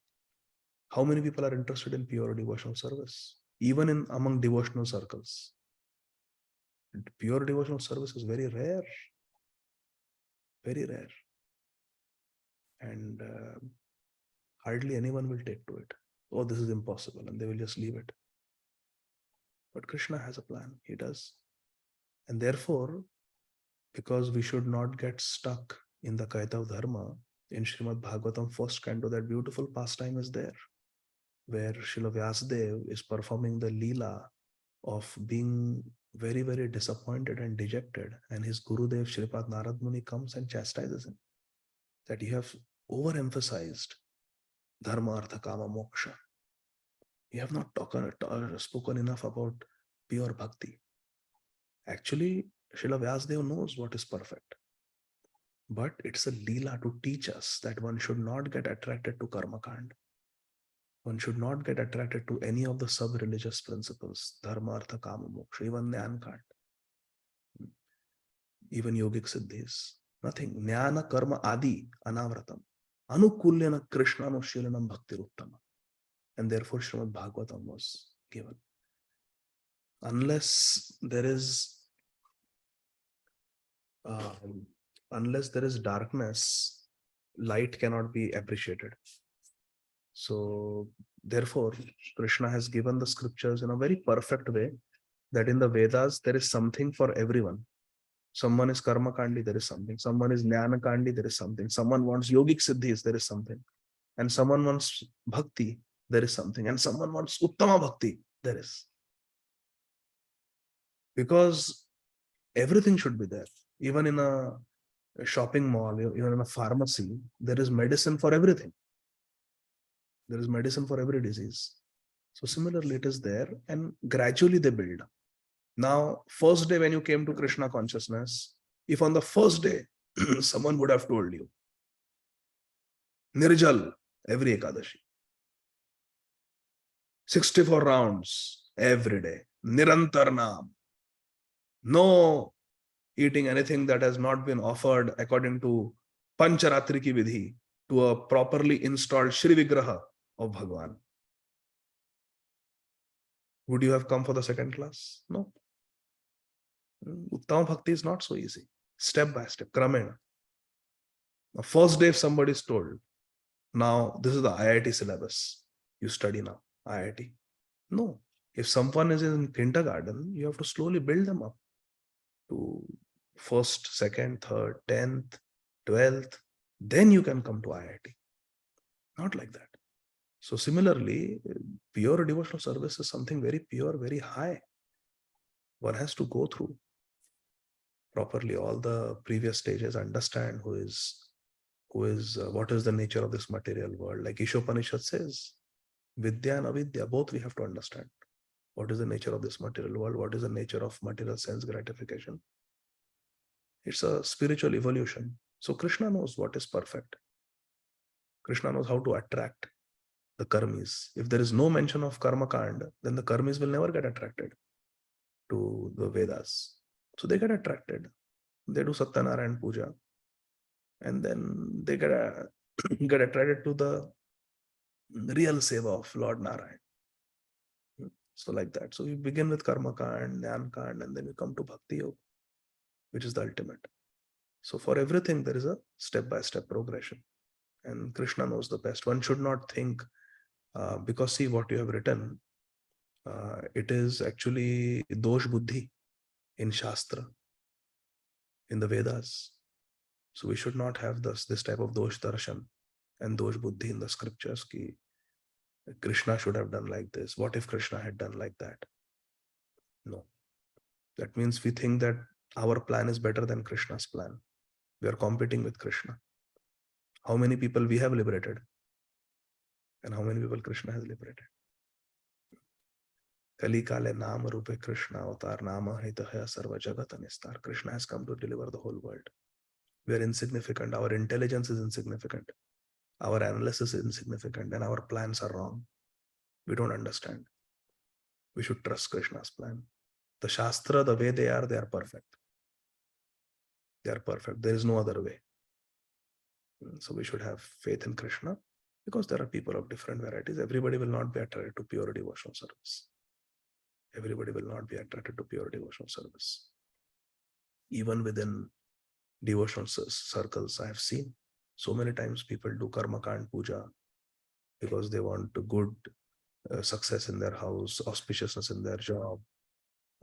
How many people are interested in pure devotional service? Even among devotional circles. Pure devotional service is very rare. Very rare. And hardly anyone will take to it. Oh, this is impossible, and they will just leave it. But Krishna has a plan. He does. And therefore, because we should not get stuck in the Kaitav Dharma, in Srimad Bhagavatam first canto, that beautiful pastime is there, where Srila Vyasadeva is performing the Leela of being very, very disappointed and dejected. And his Gurudev Shripad Narad Muni comes and chastises him that you have overemphasized Dharma, Artha, Kama, Moksha. You have not spoken enough about pure bhakti. Actually, Srila Vyasadeva knows what is perfect. But it's a Leela to teach us that one should not get attracted to Karma Kand. One should not get attracted to any of the sub-religious principles, dharma, artha, kama, moksha, even jnana can't. Even yogic siddhis, nothing. Jnana, karma, adi, anavratam. Anukulyana Krishna no shilanam bhakti ruttama. And therefore Srimad Bhagavatam was given. Unless there is darkness, light cannot be appreciated. So therefore, Krishna has given the scriptures in a very perfect way, that in the Vedas, there is something for everyone. Someone is Karma Kandi, there is something. Someone is Jnana Kandi, there is something. Someone wants Yogic Siddhis, there is something. And someone wants Bhakti, there is something. And someone wants Uttama Bhakti, there is. Because everything should be there. Even in a shopping mall, even in a pharmacy, there is medicine for everything. There is medicine for every disease. So similarly, it is there, and gradually they build. Now, first day when you came to Krishna consciousness, if on the first day someone would have told you, Nirjal every Ekadashi, 64 rounds every day, Nirantar Naam, no eating anything that has not been offered according to Pancharatri ki vidhi, to a properly installed Shri Vigraha of Bhagwan, would you have come for the second class? No. Uttama Bhakti is not so easy. Step by step, Kramena. The first day if somebody is told, now this is the IIT syllabus, you study now, IIT. No. If someone is in kindergarten, you have to slowly build them up to first, second, third, 10th, 12th, then you can come to IIT. Not like that. So similarly, pure devotional service is something very pure, very high. One has to go through properly all the previous stages, understand what is the nature of this material world. Like Ishopanishad says, Vidya and Avidya, both we have to understand. What is the nature of this material world? What is the nature of material sense gratification? It's a spiritual evolution. So Krishna knows what is perfect. Krishna knows how to attract the karmis. If there is no mention of karma kanda, then the karmis will never get attracted to the Vedas. So they get attracted. They do Satyanarayan Puja. And then they get attracted to the real seva of Lord Narayan. So like that. So you begin with karma kand, jnana kand, and then you come to bhakti yoga, which is the ultimate. So for everything, there is a step-by-step progression. And Krishna knows the best. One should not think, because see what you have written, it is actually dosh buddhi in Shastra, in the Vedas. So we should not have this type of dosh darshan and dosh buddhi in the scriptures. Ki Krishna should have done like this. What if Krishna had done like that? No. That means we think that our plan is better than Krishna's plan. We are competing with Krishna. How many people we have liberated? And how many people Krishna has liberated? Kali Kale Nama Rupe Krishna Avatar Nama Hitahaya Sarva Jagat Anistar. Krishna has come to deliver the whole world. We are insignificant. Our intelligence is insignificant. Our analysis is insignificant, and our plans are wrong. We don't understand. We should trust Krishna's plan. The Shastra, the way they are perfect. They are perfect. There is no other way. So we should have faith in Krishna, because there are people of different varieties. Everybody will not be attracted to pure devotional service. Everybody will not be attracted to pure devotional service. Even within devotional circles, I have seen so many times people do karma kand puja because they want a good success in their house, auspiciousness in their job.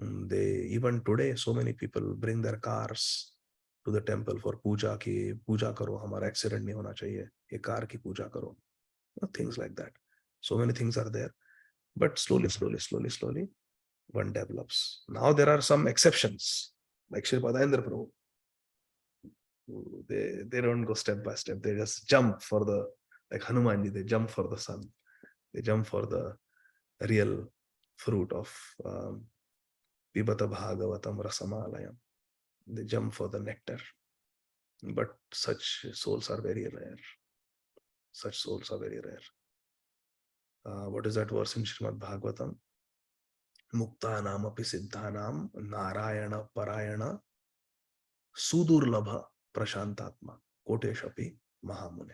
Even today, so many people bring their cars to the temple for puja ki puja karo, hamara accident nahi hona chahiye, ye car ki puja karo. Things like that. So many things are there. But slowly, one develops. Now there are some exceptions, like Shri Padayendra Prabhu. They don't go step by step. They just jump for the, like Hanumanji, they jump for the sun. They jump for the real fruit of Pibata Bhagavatam Rasamalayam. They jump for the nectar. But such souls are very rare. Such souls are very rare. what is that verse in Srimad Bhagavatam? Muktanam api siddhanam narayana parayana sudurlabha prashantatma koteshapi mahamune.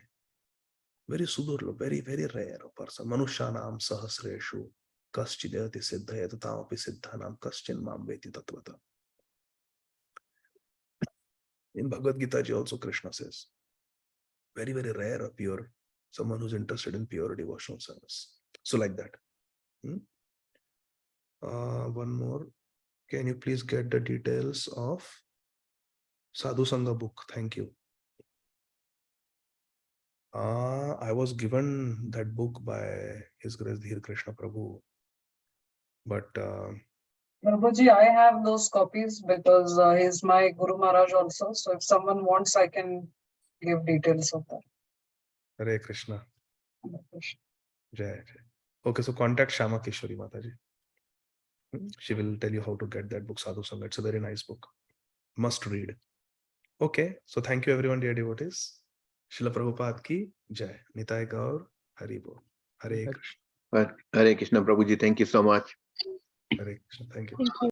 Very sudurlabha, very, very rare a person. Manushanam sahasreshu kaschidayati siddhayati tamapi siddhanam kaschin mam veti tatvata. In Bhagavad Gita ji also Krishna says, very, very rare a pure, someone who's interested in pure devotional service. So like that. One more. Can you please get the details of Sadhu Sangha book? Thank you. I was given that book by His Grace Dhir Krishna Prabhu. But Prabhuji, I have those copies because he's my Guru Maharaj also. So if someone wants, I can give details of that. Hare Krishna. Hare Krishna. Jai Jai. Okay, so contact Shama Kishori Mataji. She will tell you how to get that book, Sadhu Sangha. It's a very nice book. Must read. Okay, so thank you everyone, dear devotees. Srila Prabhupada ki Jai. Nitai Gaur Hari Bol. Hare Krishna. Hare Krishna Prabhuji, thank you so much. Hare Krishna. Thank you. Thank you.